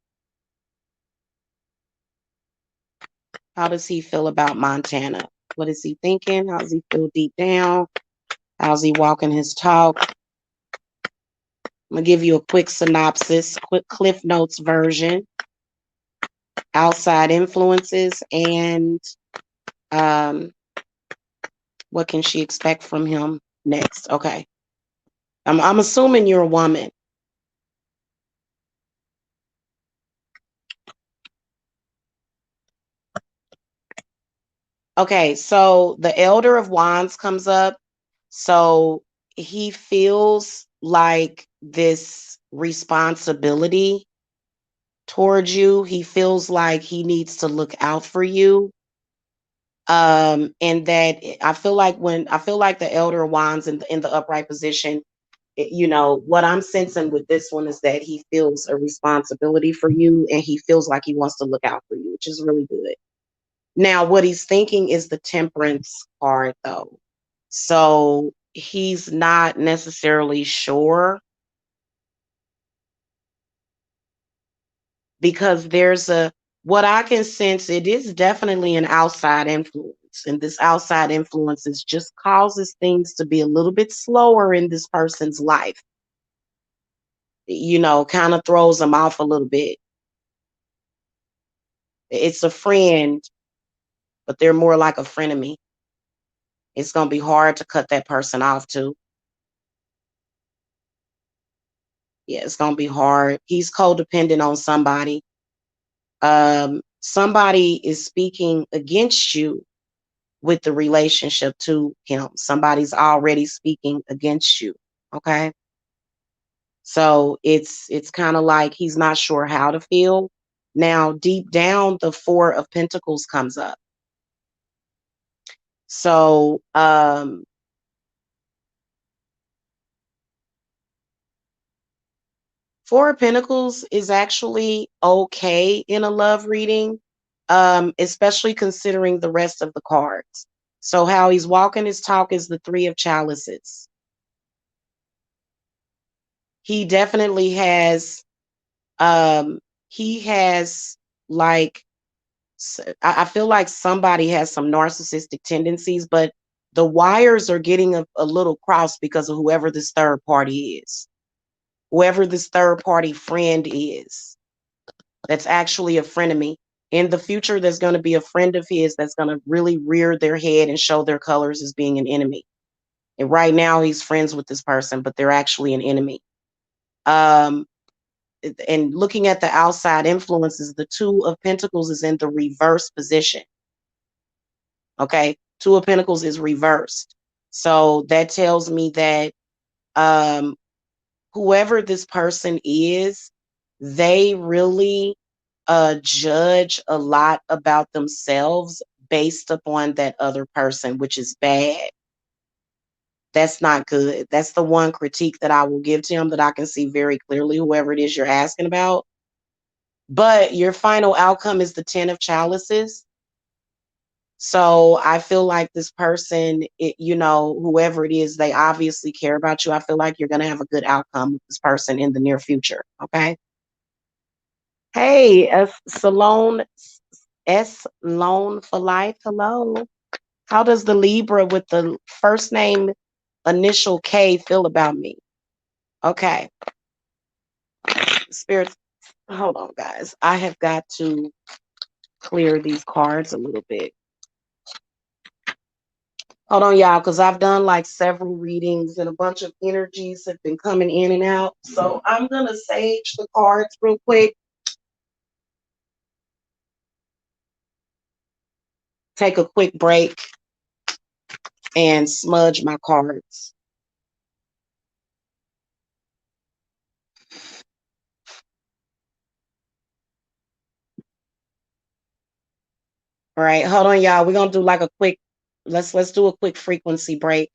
How does he feel about Montana? What is he thinking? How does he feel deep down? How's he walking his talk? I'm gonna give you a quick synopsis, quick Cliff Notes version. Outside influences and um what can she expect from him next? Okay. I'm assuming you're a woman. Okay, so the Elder of Wands comes up. So he feels like this responsibility towards you. He feels like he needs to look out for you. And that I feel like the Elder of Wands in the upright position, what I'm sensing with this one is that he feels a responsibility for you and he feels like he wants to look out for you, which is really good. Now, what he's thinking is the Temperance card, though. So he's not necessarily sure because what I can sense, it is definitely an outside influence. And this outside influence just causes things to be a little bit slower in this person's life. Kind of throws them off a little bit. It's a friend, but they're more like a frenemy. It's going to be hard to cut that person off too. Yeah, it's going to be hard. He's codependent on somebody. Somebody is speaking against you with the relationship to him. Somebody's already speaking against you. Okay. So it's kind of like he's not sure how to feel. Now, deep down, the Four of Pentacles comes up. So Four of Pentacles is actually okay in a love reading, especially considering the rest of the cards. So how he's walking his talk is the Three of Chalices. He definitely has, he has like, I feel like somebody has some narcissistic tendencies, but the wires are getting a little crossed because of whoever this third party is. Whoever this third party friend is, that's actually a frenemy. In the future, there's going to be a friend of his that's going to really rear their head and show their colors as being an enemy. And right now, he's friends with this person, but they're actually an enemy. And looking at the outside influences, the Two of Pentacles is in the reverse position. Okay, Two of Pentacles is reversed. So that tells me that whoever this person is, they really judge a lot about themselves based upon that other person, which is bad. That's not good. That's the one critique that I will give to him, that I can see very clearly, whoever it is you're asking about. But your final outcome is the Ten of Chalices. So I feel like this person, whoever it is, they obviously care about you. I feel like you're going to have a good outcome with this person in the near future. Okay. Hey, Salone S. Loan for Life. Hello. How does the Libra with the first name initial K feel about me? Okay. Spirits. Hold on, guys. I have got to clear these cards a little bit. Hold on, y'all, because I've done like several readings and a bunch of energies have been coming in and out. So I'm going to sage the cards real quick. Take a quick break and smudge my cards. All right, hold on, y'all. We're gonna do like a quick. Let's do a quick frequency break.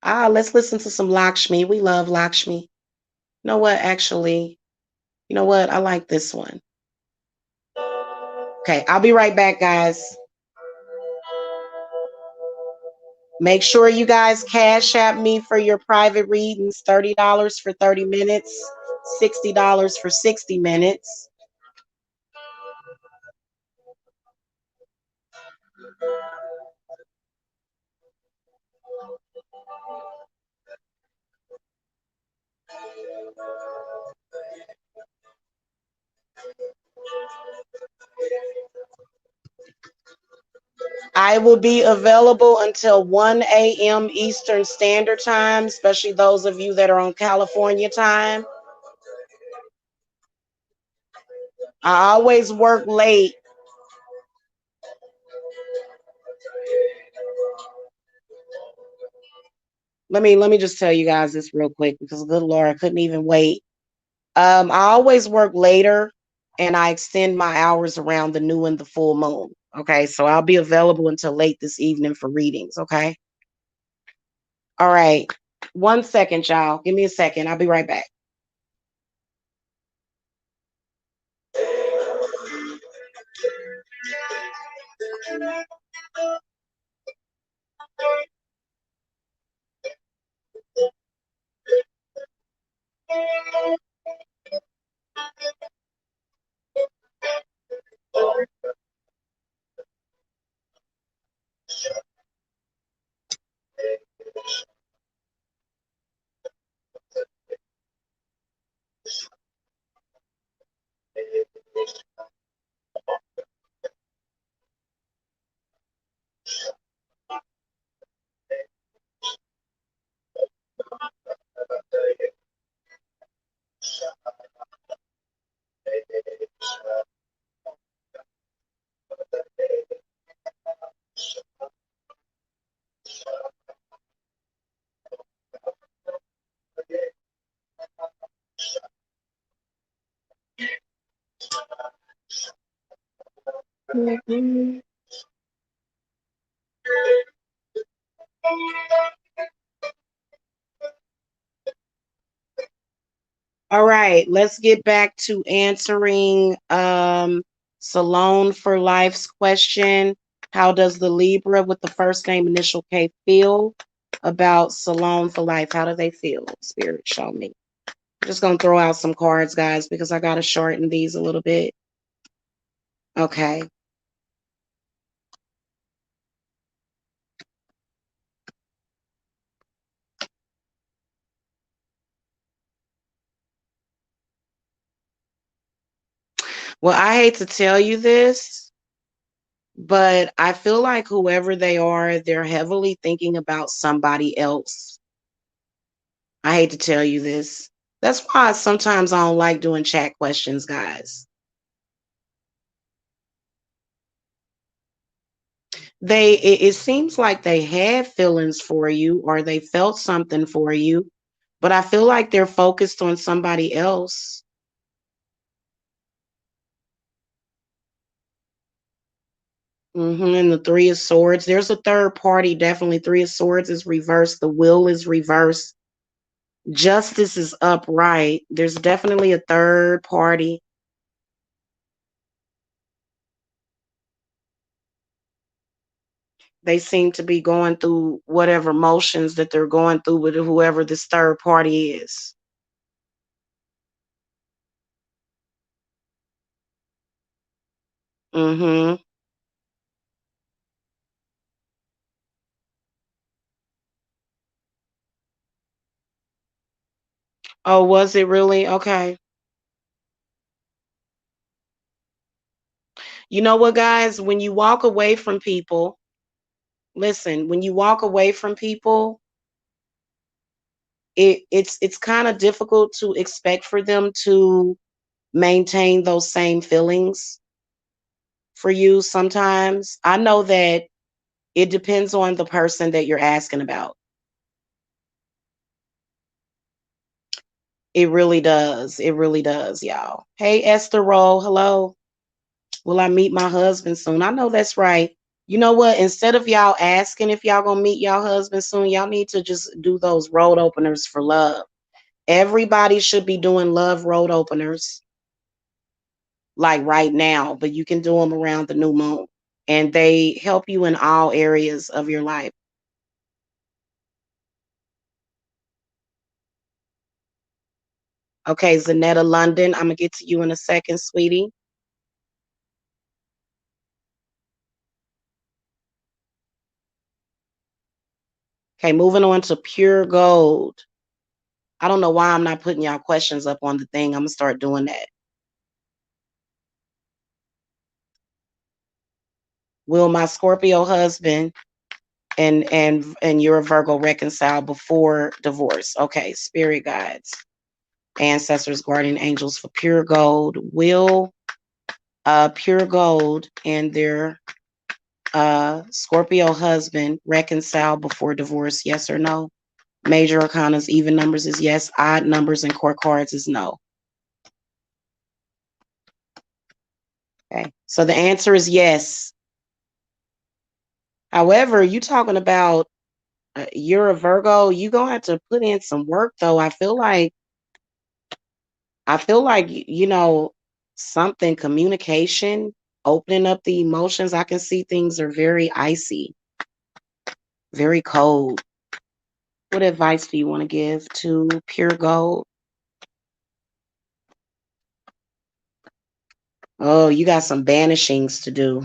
Let's listen to some Lakshmi. We love Lakshmi. You know what? Actually, you know what? I like this one. Okay, I'll be right back, guys. Make sure you guys cash app me for your private readings. $30 for 30 minutes, $60 for 60 minutes. I will be available until 1 a.m. Eastern Standard Time, especially those of you that are on California time. I always work late. Let me just tell you guys this real quick, because good Lord, I couldn't even wait. I always work later and I extend my hours around the new and the full moon. Okay, so I'll be available until late this evening for readings. Okay. All right. 1 second, y'all. Give me a second. I'll be right back. All right, let's get back to answering Salone for Life's question. How does the Libra with the first name initial K feel about Salone for Life? How do they feel? Spirit, show me. I'm just going to throw out some cards, guys, because I got to shorten these a little bit. Okay. Well, I hate to tell you this, but I feel like whoever they are, they're heavily thinking about somebody else. I hate to tell you this. That's why sometimes I don't like doing chat questions, guys. It seems like they had feelings for you or they felt something for you, but I feel like they're focused on somebody else. And the Three of Swords. There's a third party, definitely. Three of Swords is reversed. The Will is reversed. Justice is upright. There's definitely a third party. They seem to be going through whatever motions that they're going through with whoever this third party is. Mm-hmm. Oh, was it really? Okay. You know what, guys? When you walk away from people, listen, when you walk away from people, it's kind of difficult to expect for them to maintain those same feelings for you sometimes. I know that it depends on the person that you're asking about. It really does. It really does, y'all. Hey, Esther Roll. Hello. Will I meet my husband soon? I know that's right. You know what? Instead of y'all asking if y'all gonna meet y'all husband soon, y'all need to just do those road openers for love. Everybody should be doing love road openers like right now, but you can do them around the new moon. And they help you in all areas of your life. Okay, Zanetta London, I'm gonna get to you in a second, sweetie. Okay, moving on to pure gold. I don't know why I'm not putting y'all questions up on the thing. I'm gonna start doing that. Will my Scorpio husband and you're a Virgo reconcile before divorce? Okay, spirit guides, ancestors, guardian angels for pure gold. Will pure gold and their Scorpio husband reconcile before divorce? Yes or no? Major arcanas, even numbers is yes. Odd numbers and court cards is no. Okay, so the answer is yes. However, you talking about you're a Virgo, you gonna have to put in some work though. I feel like something communication, opening up the emotions. I can see things are very icy, very cold. What advice do you want to give to pure gold? Oh, you got some banishings to do.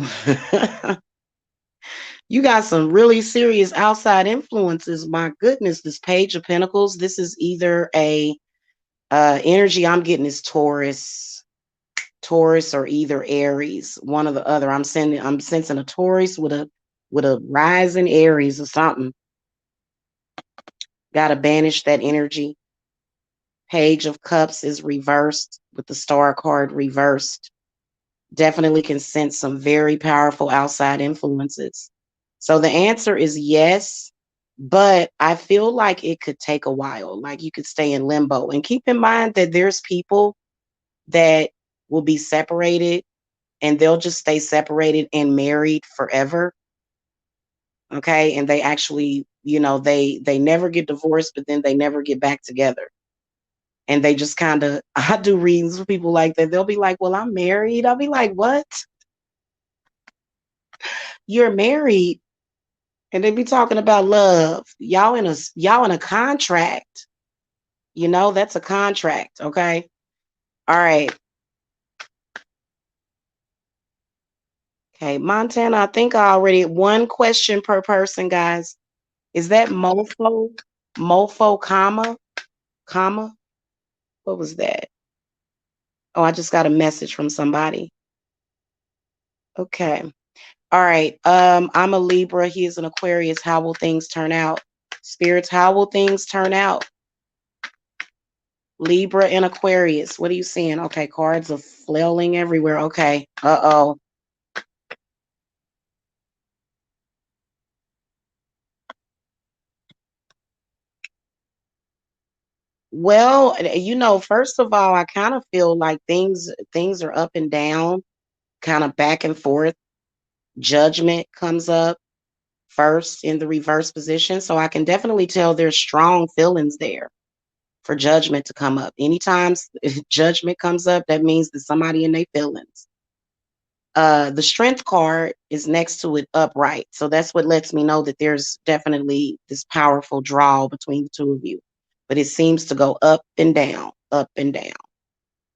You got some really serious outside influences. My goodness, this Page of Pentacles. This is either a energy I'm getting is Taurus or either Aries, one or the other. I'm sensing a Taurus with a rising Aries or something. Gotta banish that energy. Page of Cups is reversed with the Star card reversed. Definitely can sense some very powerful outside influences. So the answer is yes, but I feel like it could take a while. Like you could stay in limbo. And keep in mind that there's people that will be separated and they'll just stay separated and married forever. Okay, and they actually, they never get divorced, but then they never get back together. And they just kind of, I do readings with people like that. They'll be like, well, I'm married. I'll be like, what? You're married? And they be talking about love. Y'all in a contract. That's a contract. Okay. All right. Okay. Montana, I think I already one question per person, guys. Is that mofo? Mofo, comma? What was that? Oh, I just got a message from somebody. Okay. All right. I'm a Libra. He is an Aquarius. How will things turn out? Spirits, how will things turn out? Libra and Aquarius. What are you seeing? Okay, cards are flailing everywhere. Okay. Uh-oh. Well, first of all, I kind of feel like things are up and down, kind of back and forth. Judgment comes up first in the reverse position. So I can definitely tell there's strong feelings there for judgment to come up. Anytime judgment comes up, that means that somebody in their feelings. The strength card is next to it upright. So that's what lets me know that there's definitely this powerful draw between the two of you. But it seems to go up and down, up and down.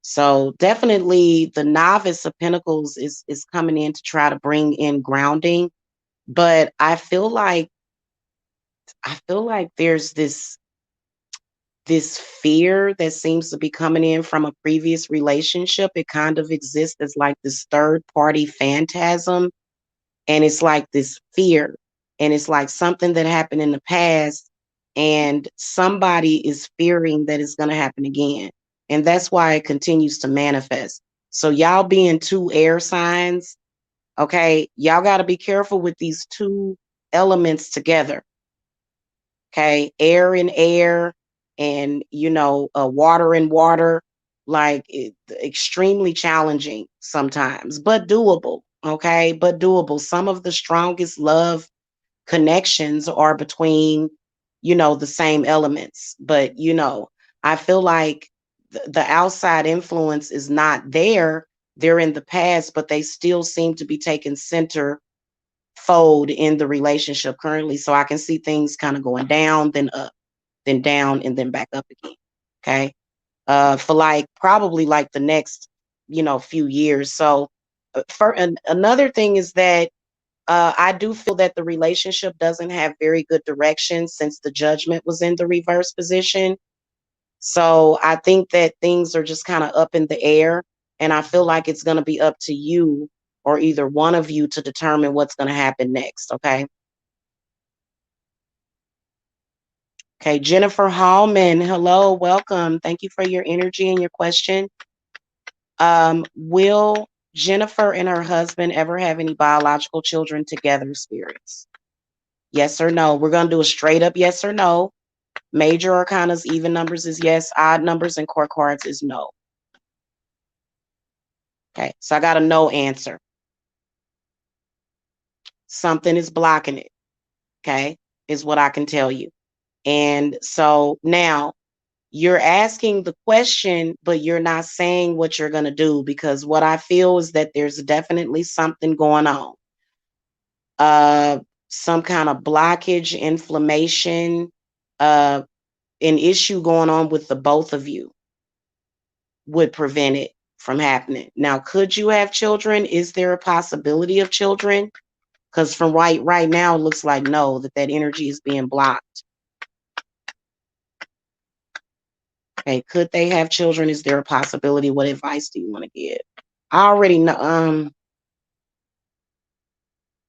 So definitely the novice of pentacles is coming in to try to bring in grounding. But I feel like there's this fear that seems to be coming in from a previous relationship. It kind of exists as like this third party phantasm. And it's like this fear. And it's like something that happened in the past. And somebody is fearing that it's going to happen again. And that's why it continues to manifest. So, y'all being two air signs, okay, y'all got to be careful with these two elements together. Okay, air and air, and water and water, like extremely challenging sometimes, but doable. Okay, but doable. Some of the strongest love connections are between the same elements, but I feel like the outside influence is not there. They're in the past, but they still seem to be taking center fold in the relationship currently. So I can see things kind of going down, then up, then down, and then back up again. Okay. For like probably like the next, few years. So another thing is that I do feel that the relationship doesn't have very good direction since the judgment was in the reverse position. So I think that things are just kind of up in the air. And I feel like it's going to be up to you or either one of you to determine what's going to happen next. Okay. Okay. Jennifer Hallman. Hello. Welcome. Thank you for your energy and your question. Will Jennifer and her husband ever have any biological children together, spirits? Yes or no? We're going to do a straight up yes or no. Major arcanas, even numbers is yes. Odd numbers and court cards is no. Okay. So I got a no answer. Something is blocking it. Okay. Is what I can tell you. And so now you're asking the question, but you're not saying what you're going to do, because what I feel is that there's definitely something going on. Some kind of blockage, inflammation, an issue going on with the both of you would prevent it from happening. Now, could you have children? Is there a possibility of children? Because from right now, it looks like no, that energy is being blocked. Okay, could they have children? Is there a possibility? What advice do you want to give? I already know.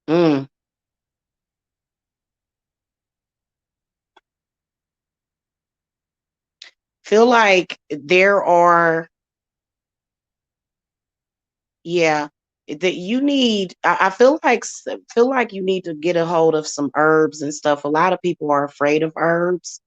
Mm, feel like there are, yeah, that you need. I feel like you need to get a hold of some herbs and stuff. A lot of people are afraid of herbs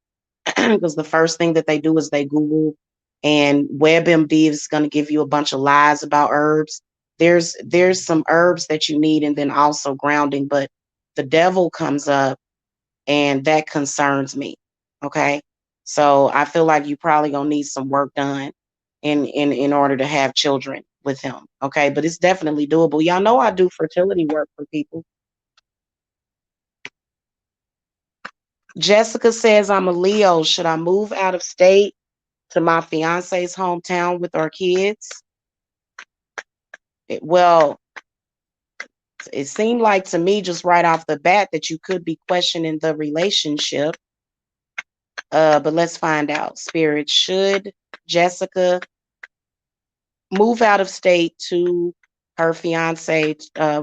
because the first thing that they do is they Google, and WebMD is going to give you a bunch of lies about herbs. There's some herbs that you need, and then also grounding, but the devil comes up, and that concerns me. Okay. So I feel like you probably gonna need some work done in order to have children with him. Okay, but it's definitely doable. Y'all know I do fertility work for people. Jessica says I'm a Leo. Should I move out of state to my fiance's hometown with our kids? Well, it seemed like to me just right off the bat that you could be questioning the relationship. But let's find out. Spirit, should Jessica move out of state to her fiance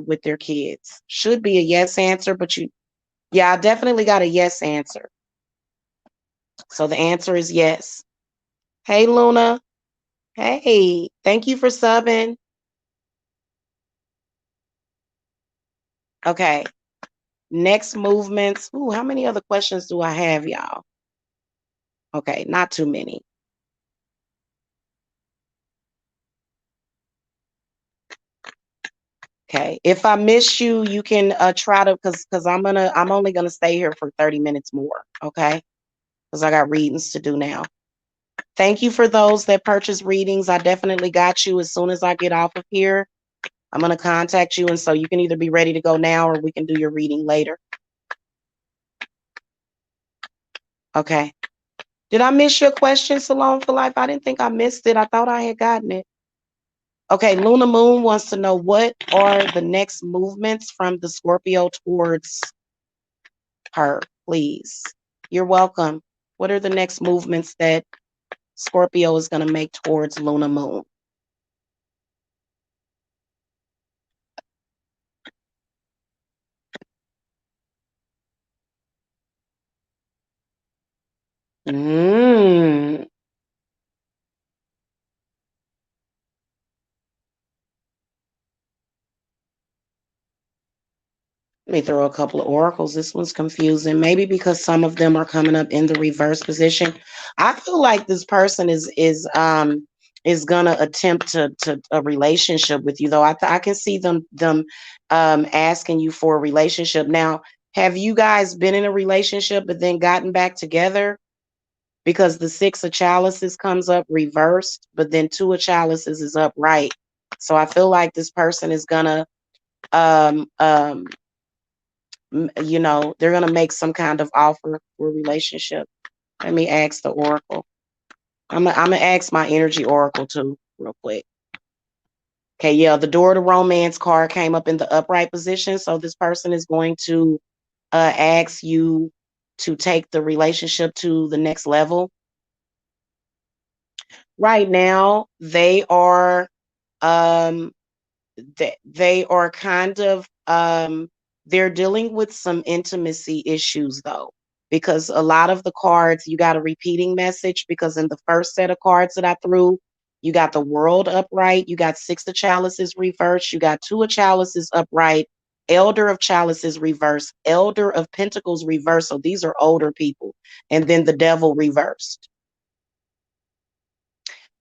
with their kids? Should be a yes answer, but yeah, I definitely got a yes answer. So the answer is yes. Hey, Luna. Hey, thank you for subbing. Okay. Next movements. Ooh, how many other questions do I have, y'all? Okay, not too many. Okay. If I miss you, you can try to because I'm only gonna stay here for 30 minutes more. Okay. Because I got readings to do now. Thank you for those that purchase readings. I definitely got you. As soon as I get off of here, I'm gonna contact you, and so you can either be ready to go now or we can do your reading later. Okay. Did I miss your question, Salon for Life? I didn't think I missed it. I thought I had gotten it. Okay, Luna Moon wants to know what are the next movements from the Scorpio towards her, please. You're welcome. What are the next movements that Scorpio is going to make towards Luna Moon? Mm. Let me throw a couple of oracles. This one's confusing. Maybe because some of them are coming up in the reverse position. I feel like this person is gonna attempt to a relationship with you, though. I can see them asking you for a relationship. Now, have you guys been in a relationship but then gotten back together? Because the Six of Chalices comes up reversed, but then Two of Chalices is upright. So I feel like this person is gonna um um they're going to make some kind of offer for a relationship. Let me ask the oracle. I'm going to ask my energy oracle too real quick. Okay, yeah, the door to romance card came up in the upright position, so this person is going to ask you to take the relationship to the next level. Right now they are um they are kind of they're dealing with some intimacy issues, though, because a lot of the cards, you got a repeating message, because in the first set of cards that I threw, you got the World upright, you got Six of Chalices reversed, you got Two of Chalices upright, Elder of Chalices reversed, Elder of Pentacles reversed. So these are older people, and then the Devil reversed.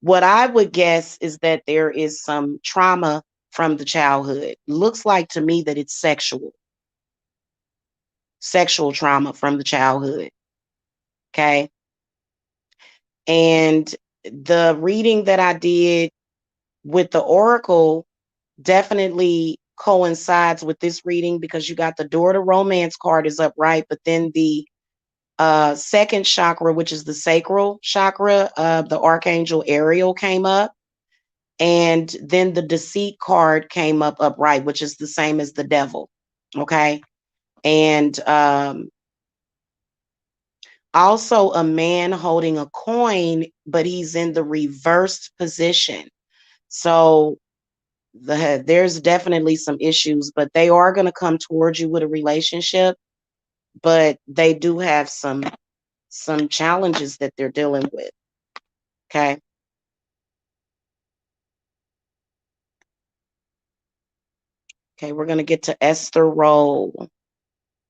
What I would guess is that there is some trauma from the childhood. Looks like to me that it's sexual trauma from the childhood. Okay. And the reading that I did with the oracle definitely coincides with this reading, because you got the door to romance card is upright, but then the second chakra, which is the sacral chakra, the archangel Ariel came up. And then the deceit card came up upright, which is the same as the devil. Okay. And also a man holding a coin, but he's in the reversed position. So there's definitely some issues, but they are going to come towards you with a relationship, but they do have some challenges that they're dealing with. Okay. Okay, we're going to get to Esther Roll.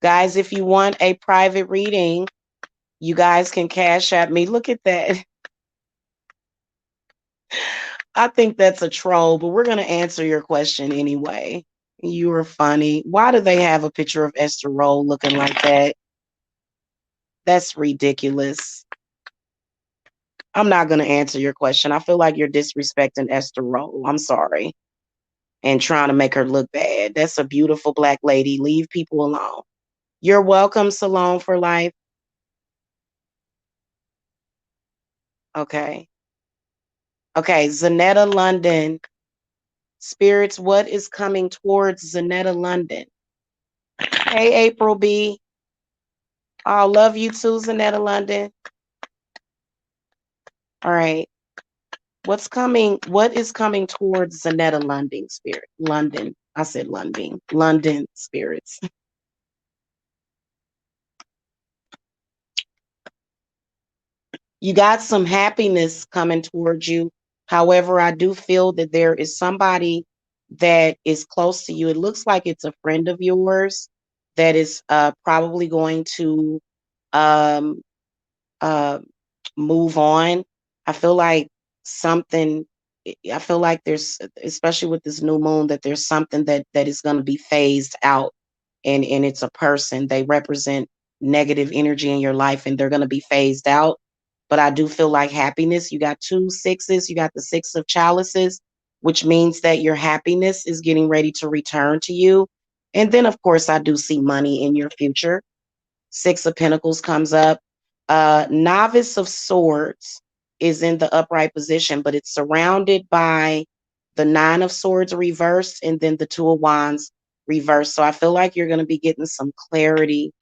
Guys, if you want a private reading, you guys can cash at me. Look at that. I think that's a troll, but we're going to answer your question anyway. You are funny. Why do they have a picture of Esther Roll looking like that? That's ridiculous. I'm not going to answer your question. I feel like you're disrespecting Esther Roll. I'm sorry. And trying to make her look bad. That's a beautiful black lady. Leave people alone. You're welcome, Salon for Life. Okay. Okay, Zanetta London. Spirits, what is coming towards Zanetta London? Hey, April B. I love you too, Zanetta London. All right. What's coming? What is coming towards Zanetta London spirit? London. I said London. London spirits. You got some happiness coming towards you. However, I do feel that there is somebody that is close to you. It looks like it's a friend of yours that is probably going to um, uh, move on. I feel like something. I feel like there's, especially with this new moon, that there's something that is going to be phased out, and it's a person. They represent negative energy in your life, and they're going to be phased out. But I do feel like happiness. You got 2 6s. You got the 6 of chalices, which means that your happiness is getting ready to return to you. And then, of course, I do see money in your future. 6 of Pentacles comes up. Novice of Swords is in the upright position, but it's surrounded by the 9 of Swords reversed and then the 2 of Wands reversed. So I feel like you're going to be getting some clarity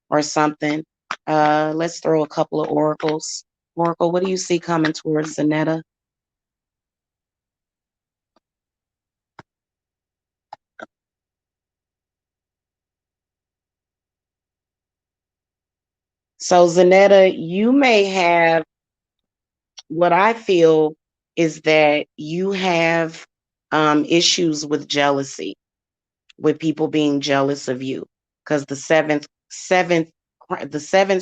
or something. Let's throw a couple of oracles. Oracle, what do you see coming towards Zanetta? So Zanetta, you may have, what I feel is that you have issues with jealousy, with people being jealous of you, because the seventh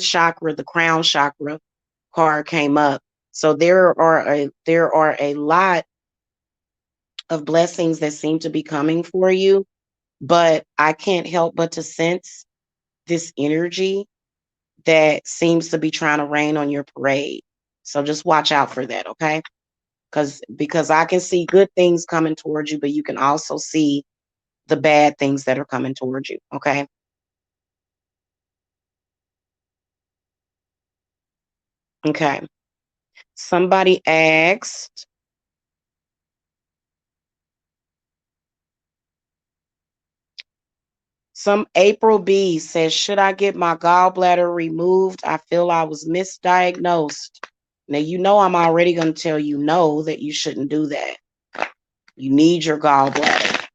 chakra, the crown chakra card came up. So there are a lot of blessings that seem to be coming for you, but I can't help but to sense this energy that seems to be trying to rain on your parade. So just watch out for that, okay? Because I can see good things coming towards you, but you can also see the bad things that are coming towards you, okay? Okay. Somebody asked, some April B says, should I get my gallbladder removed? I feel I was misdiagnosed. Now, you know, I'm already going to tell you no, that you shouldn't do that. You need your gallbladder.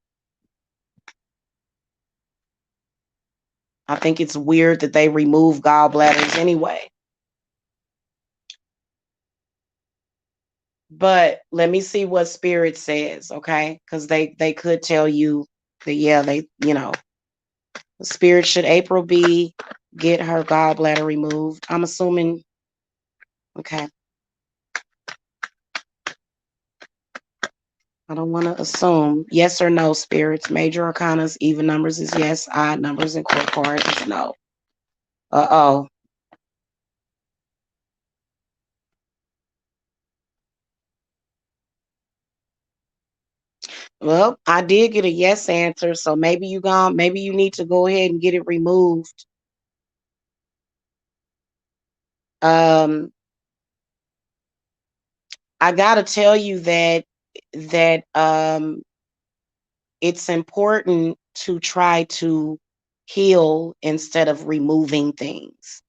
I think it's weird that they remove gallbladders anyway. But let me see what Spirit says, okay? Because they could tell you that, yeah, Spirit, should April B get her gallbladder removed? I'm assuming, okay. I don't want to assume. Yes or no, Spirits. Major arcanas, even numbers is yes. Odd numbers and core cards is no. Uh-oh. Well, I did get a yes answer, so maybe maybe you need to go ahead and get it removed. Um, I gotta tell you that it's important to try to heal instead of removing things.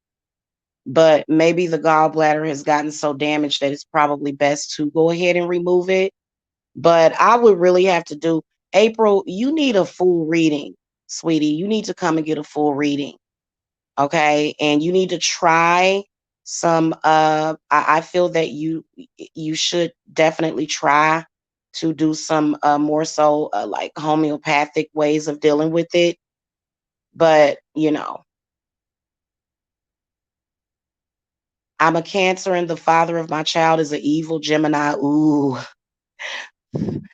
But maybe the gallbladder has gotten so damaged that it's probably best to go ahead and remove it. But I would really have to do, April, you need a full reading, sweetie. You need to come and get a full reading. Okay. And you need to try some I feel that you should definitely try to do some more so like homeopathic ways of dealing with it. But I'm a Cancer and the father of my child is an evil Gemini. Ooh.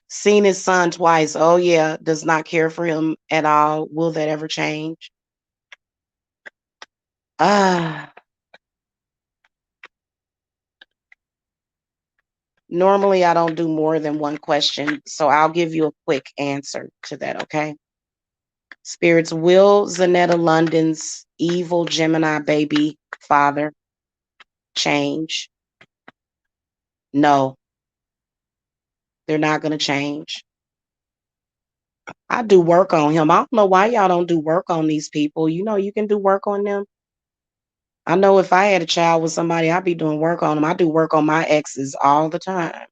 Seen his son twice. Oh yeah, does not care for him at all. Will that ever change? Ah, Normally, I don't do more than one question, so I'll give you a quick answer to that, okay? Spirits, will Zanetta London's evil Gemini baby father change? No, they're not going to change. I do work on him. I don't know why y'all don't do work on these people. You know, you can do work on them. I know if I had a child with somebody, I'd be doing work on them. I do work on my exes all the time.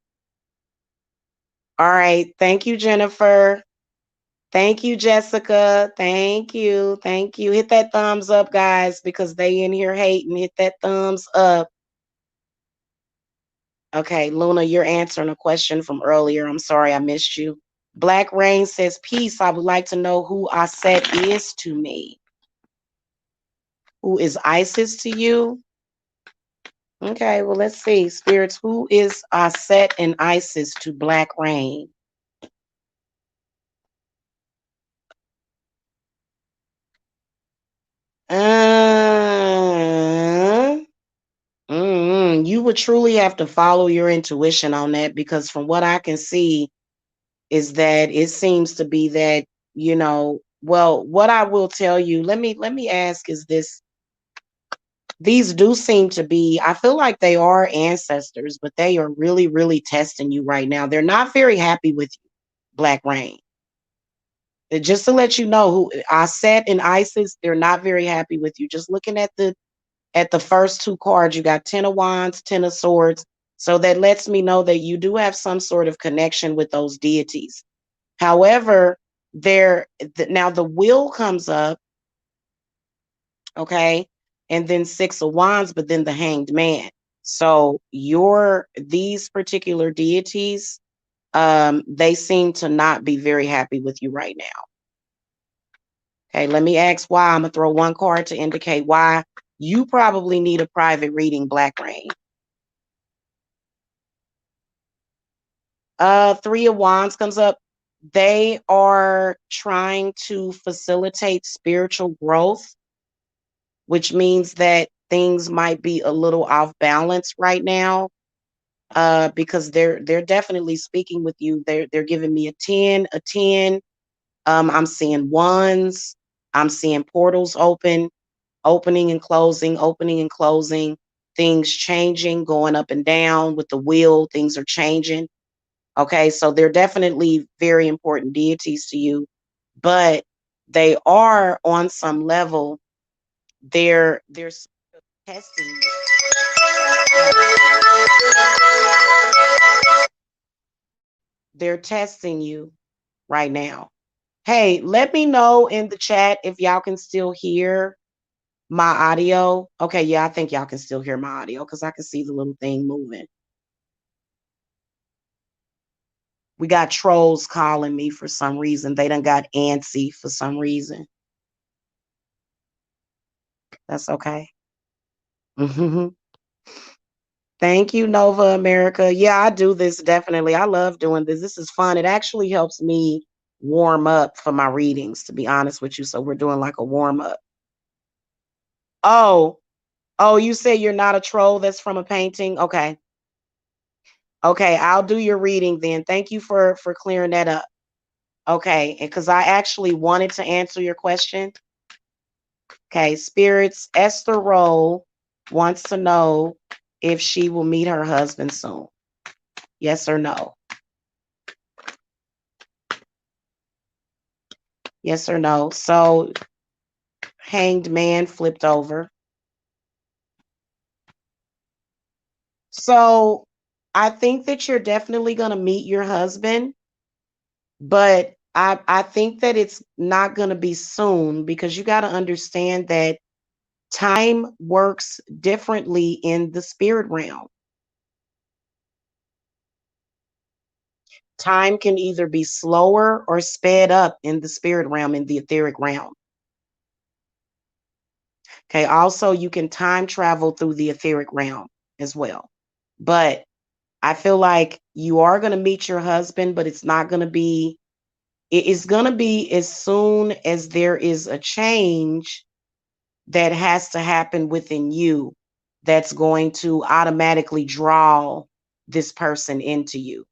All right. Thank you, Jennifer. Thank you, Jessica. Thank you. Thank you. Hit that thumbs up, guys, because they in here hating. Hit that thumbs up. Okay, Luna, you're answering a question from earlier. I'm sorry I missed you. Black Rain says, peace. I would like to know who Aset is to me. Who is Isis to you? Okay, well, let's see. Spirits, who is Aset and Isis to Black Rain? You would truly have to follow your intuition on that, because from what I can see is that it seems to be that, you know, well, what I will tell you, let me ask is this. These do seem to be, I feel like they are ancestors, but they are really, really testing you right now. They're not very happy with you, Black Rain. Just to let you know, who Aset and Isis, they're not very happy with you. Just looking at the first two cards, you got 10 of Wands, 10 of Swords. So that lets me know that you do have some sort of connection with those deities. However, now the wheel comes up, okay, and then 6 of Wands, but then the Hanged Man. So these particular deities, they seem to not be very happy with you right now. Okay, let me ask why. I'm gonna throw one card to indicate why you probably need a private reading, Black Rain. 3 of Wands comes up. They are trying to facilitate spiritual growth, which means that things might be a little off balance right now. Because they're definitely speaking with you. They're giving me a 10, a 10. I'm seeing ones. I'm seeing portals opening and closing, opening and closing, things changing, going up and down with the wheel, things are changing. Okay, so they're definitely very important deities to you, but they are on some level, they're testing you. They're testing you right now. Hey, let me know in the chat if y'all can still hear my audio. Okay, yeah, I think y'all can still hear my audio because I can see the little thing moving. We got trolls calling me for some reason. They done got antsy for some reason. That's okay. Thank you, Nova America. Yeah, I do this definitely. I love doing this. This is fun. It actually helps me warm up for my readings, to be honest with you. So we're doing like a warm up. Oh, you say you're not a troll that's from a painting? Okay. Okay, I'll do your reading then. Thank you for clearing that up. Okay, because I actually wanted to answer your question. Okay, spirits, Esther Roll wants to know if she will meet her husband soon. Yes or no? Yes or no? So Hanged Man flipped over. So I think that you're definitely going to meet your husband, but I think that it's not going to be soon, because you got to understand that time works differently in the spirit realm. Time can either be slower or sped up in the spirit realm, in the etheric realm. Okay, also you can time travel through the etheric realm as well. But I feel like you are going to meet your husband, but it's not going to be, it is going to be as soon as there is a change that has to happen within you that's going to automatically draw this person into you.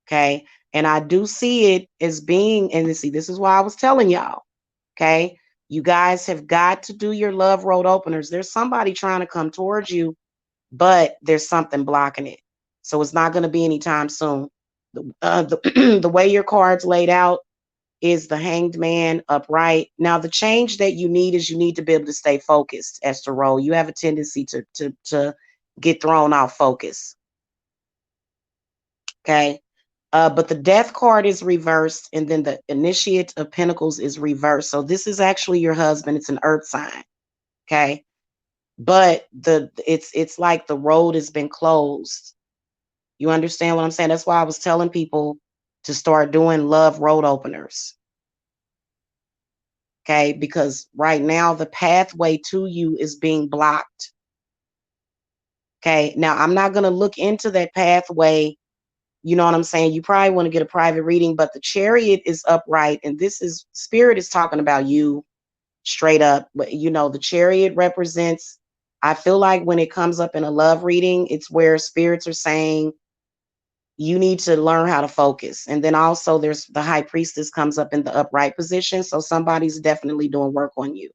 Okay. And I do see it as being, and see, this is why I was telling y'all. Okay. You guys have got to do your love road openers. There's somebody trying to come towards you, but there's something blocking it. So it's not going to be anytime soon. The way your card's laid out is the Hanged Man upright. Now, the change that you need is you need to be able to stay focused, Esther Roll. You have a tendency to get thrown off focus. Okay. But the Death card is reversed, and then the Initiate of Pentacles is reversed. So this is actually your husband. It's an earth sign. Okay. But it's like the road has been closed. You understand what I'm saying? That's why I was telling people to start doing love road openers. Okay, because right now the pathway to you is being blocked. Okay, now I'm not going to look into that pathway. You know what I'm saying? You probably want to get a private reading, but the Chariot is upright, and this is Spirit is talking about you straight up. But you know, the Chariot represents, I feel like when it comes up in a love reading, it's where spirits are saying you need to learn how to focus. And then also there's the High Priestess comes up in the upright position. So somebody's definitely doing work on you.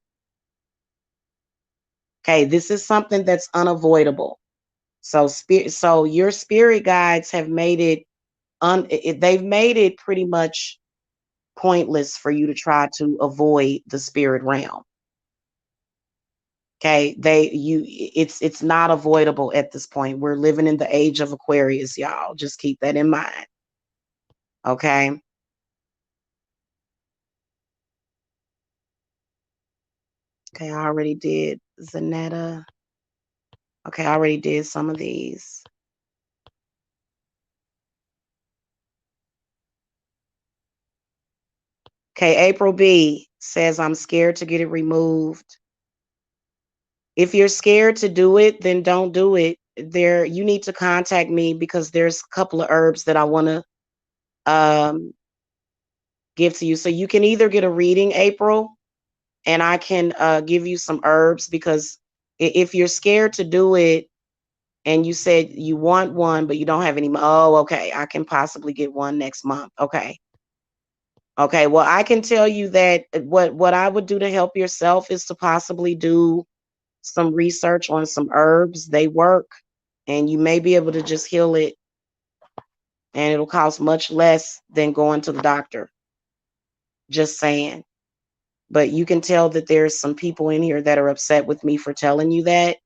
Okay, this is something that's unavoidable. So your spirit guides have made they've made it pretty much pointless for you to try to avoid the spirit realm. Okay, it's not avoidable at this point. We're living in the age of Aquarius, y'all. Just keep that in mind. Okay. Okay, I already did Zanetta. Okay, I already did some of these. Okay, April B says, I'm scared to get it removed. If you're scared to do it, then don't do it. You need to contact me because there's a couple of herbs that I want to give to you. So you can either get a reading, April, and I can give you some herbs, because if you're scared to do it and you said you want one, but you don't have any, oh, okay, I can possibly get one next month. Okay. Okay, well, I can tell you that what I would do to help yourself is to possibly do some research on some herbs. They work, and you may be able to just heal it, and it'll cost much less than going to the doctor. Just saying. But you can tell that there's some people in here that are upset with me for telling you that.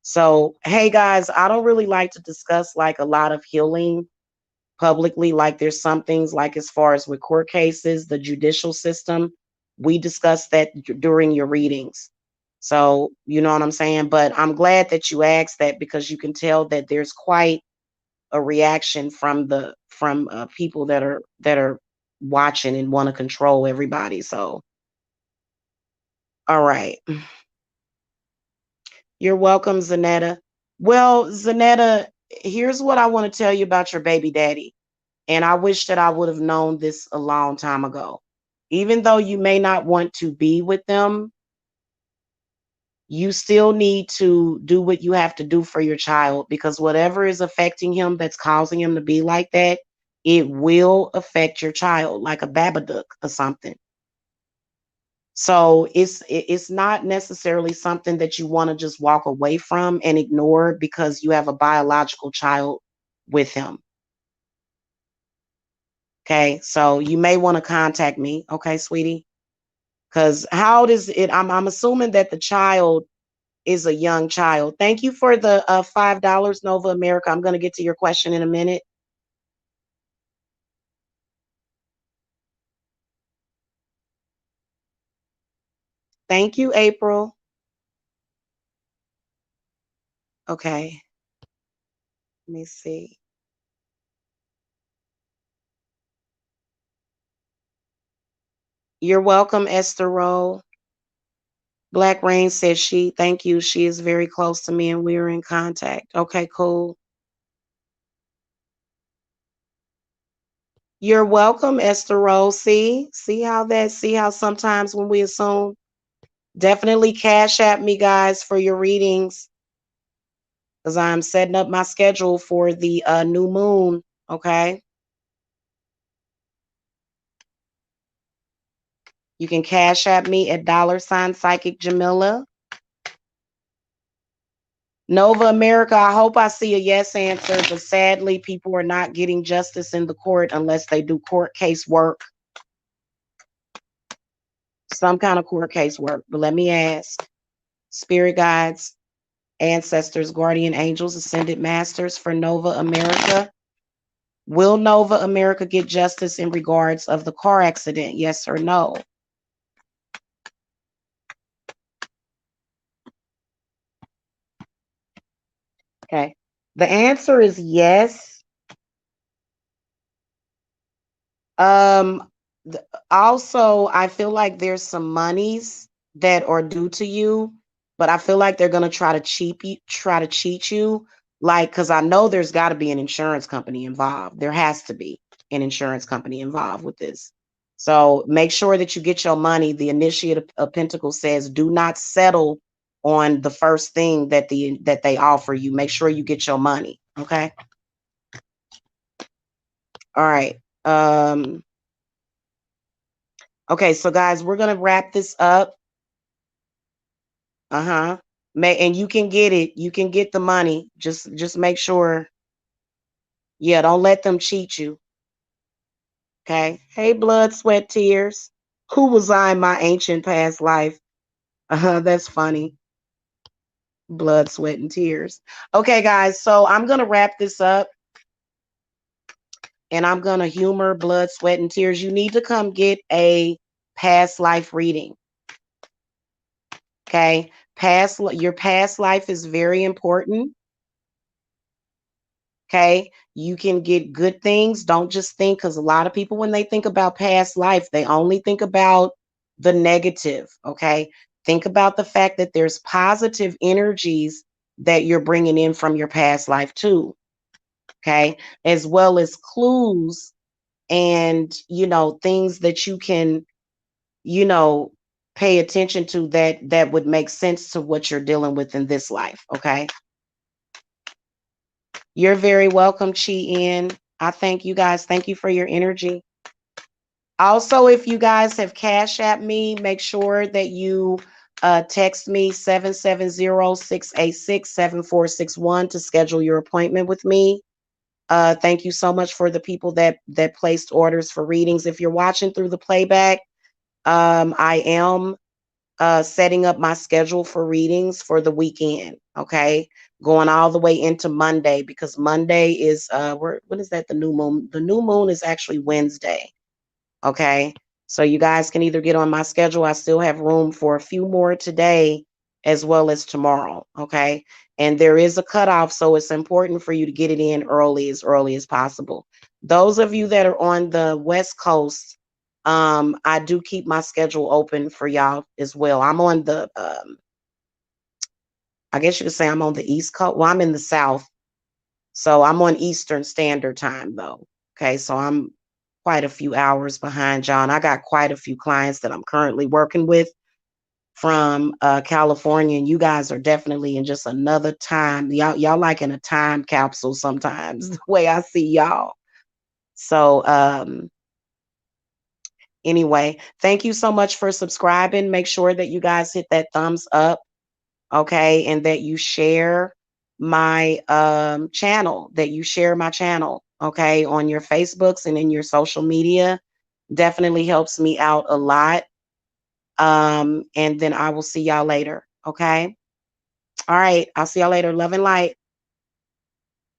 So, hey guys, I don't really like to discuss like a lot of healing publicly. Like there's some things like as far as with court cases, the judicial system, we discussed that during your readings. So, you know what I'm saying? But I'm glad that you asked that, because you can tell that there's quite a reaction from people that are watching and want to control everybody. So, all right. You're welcome, Zanetta. Well, Zanetta, here's what I want to tell you about your baby daddy. And I wish that I would have known this a long time ago. Even though you may not want to be with them, you still need to do what you have to do for your child, because whatever is affecting him that's causing him to be like that, it will affect your child like a babadook or something. So it's not necessarily something that you want to just walk away from and ignore because you have a biological child with him. Okay, so you may want to contact me, okay, sweetie? Because how old is it? I'm assuming that the child is a young child. Thank you for the $5, Nova America. I'm going to get to your question in a minute. Thank you, April. Okay, let me see. You're welcome, Esther Rowe. Black Rain says thank you. She is very close to me and we're in contact. Okay, cool. You're welcome, Esther Rose. See how sometimes when we assume. Definitely cash at me, guys, for your readings. because I'm setting up my schedule for the new moon. Okay. You can cash at me at $psychicjamila. Nova America, I hope I see a yes answer, but sadly, people are not getting justice in the court unless they do court case work, some kind of court case work. But let me ask, spirit guides, ancestors, guardian angels, ascended masters for Nova America, will Nova America get justice in regards of the car accident? Yes or no? Okay. The answer is yes. Um, Also, I feel like there's some monies that are due to you, but I feel like they're gonna try to cheat you. Like, because I know there's got to be an insurance company involved. There has to be an insurance company involved with this. So make sure that you get your money. The Initiate of Pentacles says, do not settle on the first thing that they offer you. Make sure you get your money. Okay. All right. Okay, so guys, we're gonna wrap this up. Uh-huh. And you can get it. You can get the money. Just make sure. Yeah, don't let them cheat you. Okay. Hey, blood, sweat, tears. Who was I in my ancient past life? That's funny. Blood, sweat, and tears. Okay, guys. So I'm gonna wrap this up, and I'm gonna humor blood, sweat, and tears. You need to come get a past life reading. Okay. Your past life is very important. Okay. You can get good things. Don't just think, because a lot of people, when they think about past life, they only think about the negative. Okay. Think about the fact that there's positive energies that you're bringing in from your past life too. Okay. As well as clues and, things that you can, you know, pay attention to that would make sense to what you're dealing with in this life. Okay. You're very welcome, Chi In. I thank you guys. Thank you for your energy. Also, if you guys have Cash App me, make sure that you text me 770-686-7461 to schedule your appointment with me. Thank you so much for the people that placed orders for readings. If you're watching through the playback, I am setting up my schedule for readings for the weekend. Okay. Going all the way into Monday, because Monday is when is that? The new moon. The new moon is actually Wednesday. Okay. So you guys can either get on my schedule. I still have room for a few more today as well as tomorrow. Okay. And there is a cutoff. So it's important for you to get it in early as possible. Those of you that are on the West Coast, I do keep my schedule open for y'all as well. I'm on the, I guess you could say I'm on the East Coast. Well, I'm in the South. So I'm on Eastern Standard Time though. Okay. So I'm quite a few hours behind y'all. And I got quite a few clients that I'm currently working with from California. And you guys are definitely in just another time. Y'all like in a time capsule sometimes, the way I see y'all. So, anyway, thank you so much for subscribing. Make sure that you guys hit that thumbs up, okay, and that you share my channel, okay, on your Facebooks and in your social media. Definitely helps me out a lot. And then I will see y'all later, okay? All right, I'll see y'all later. Love and light.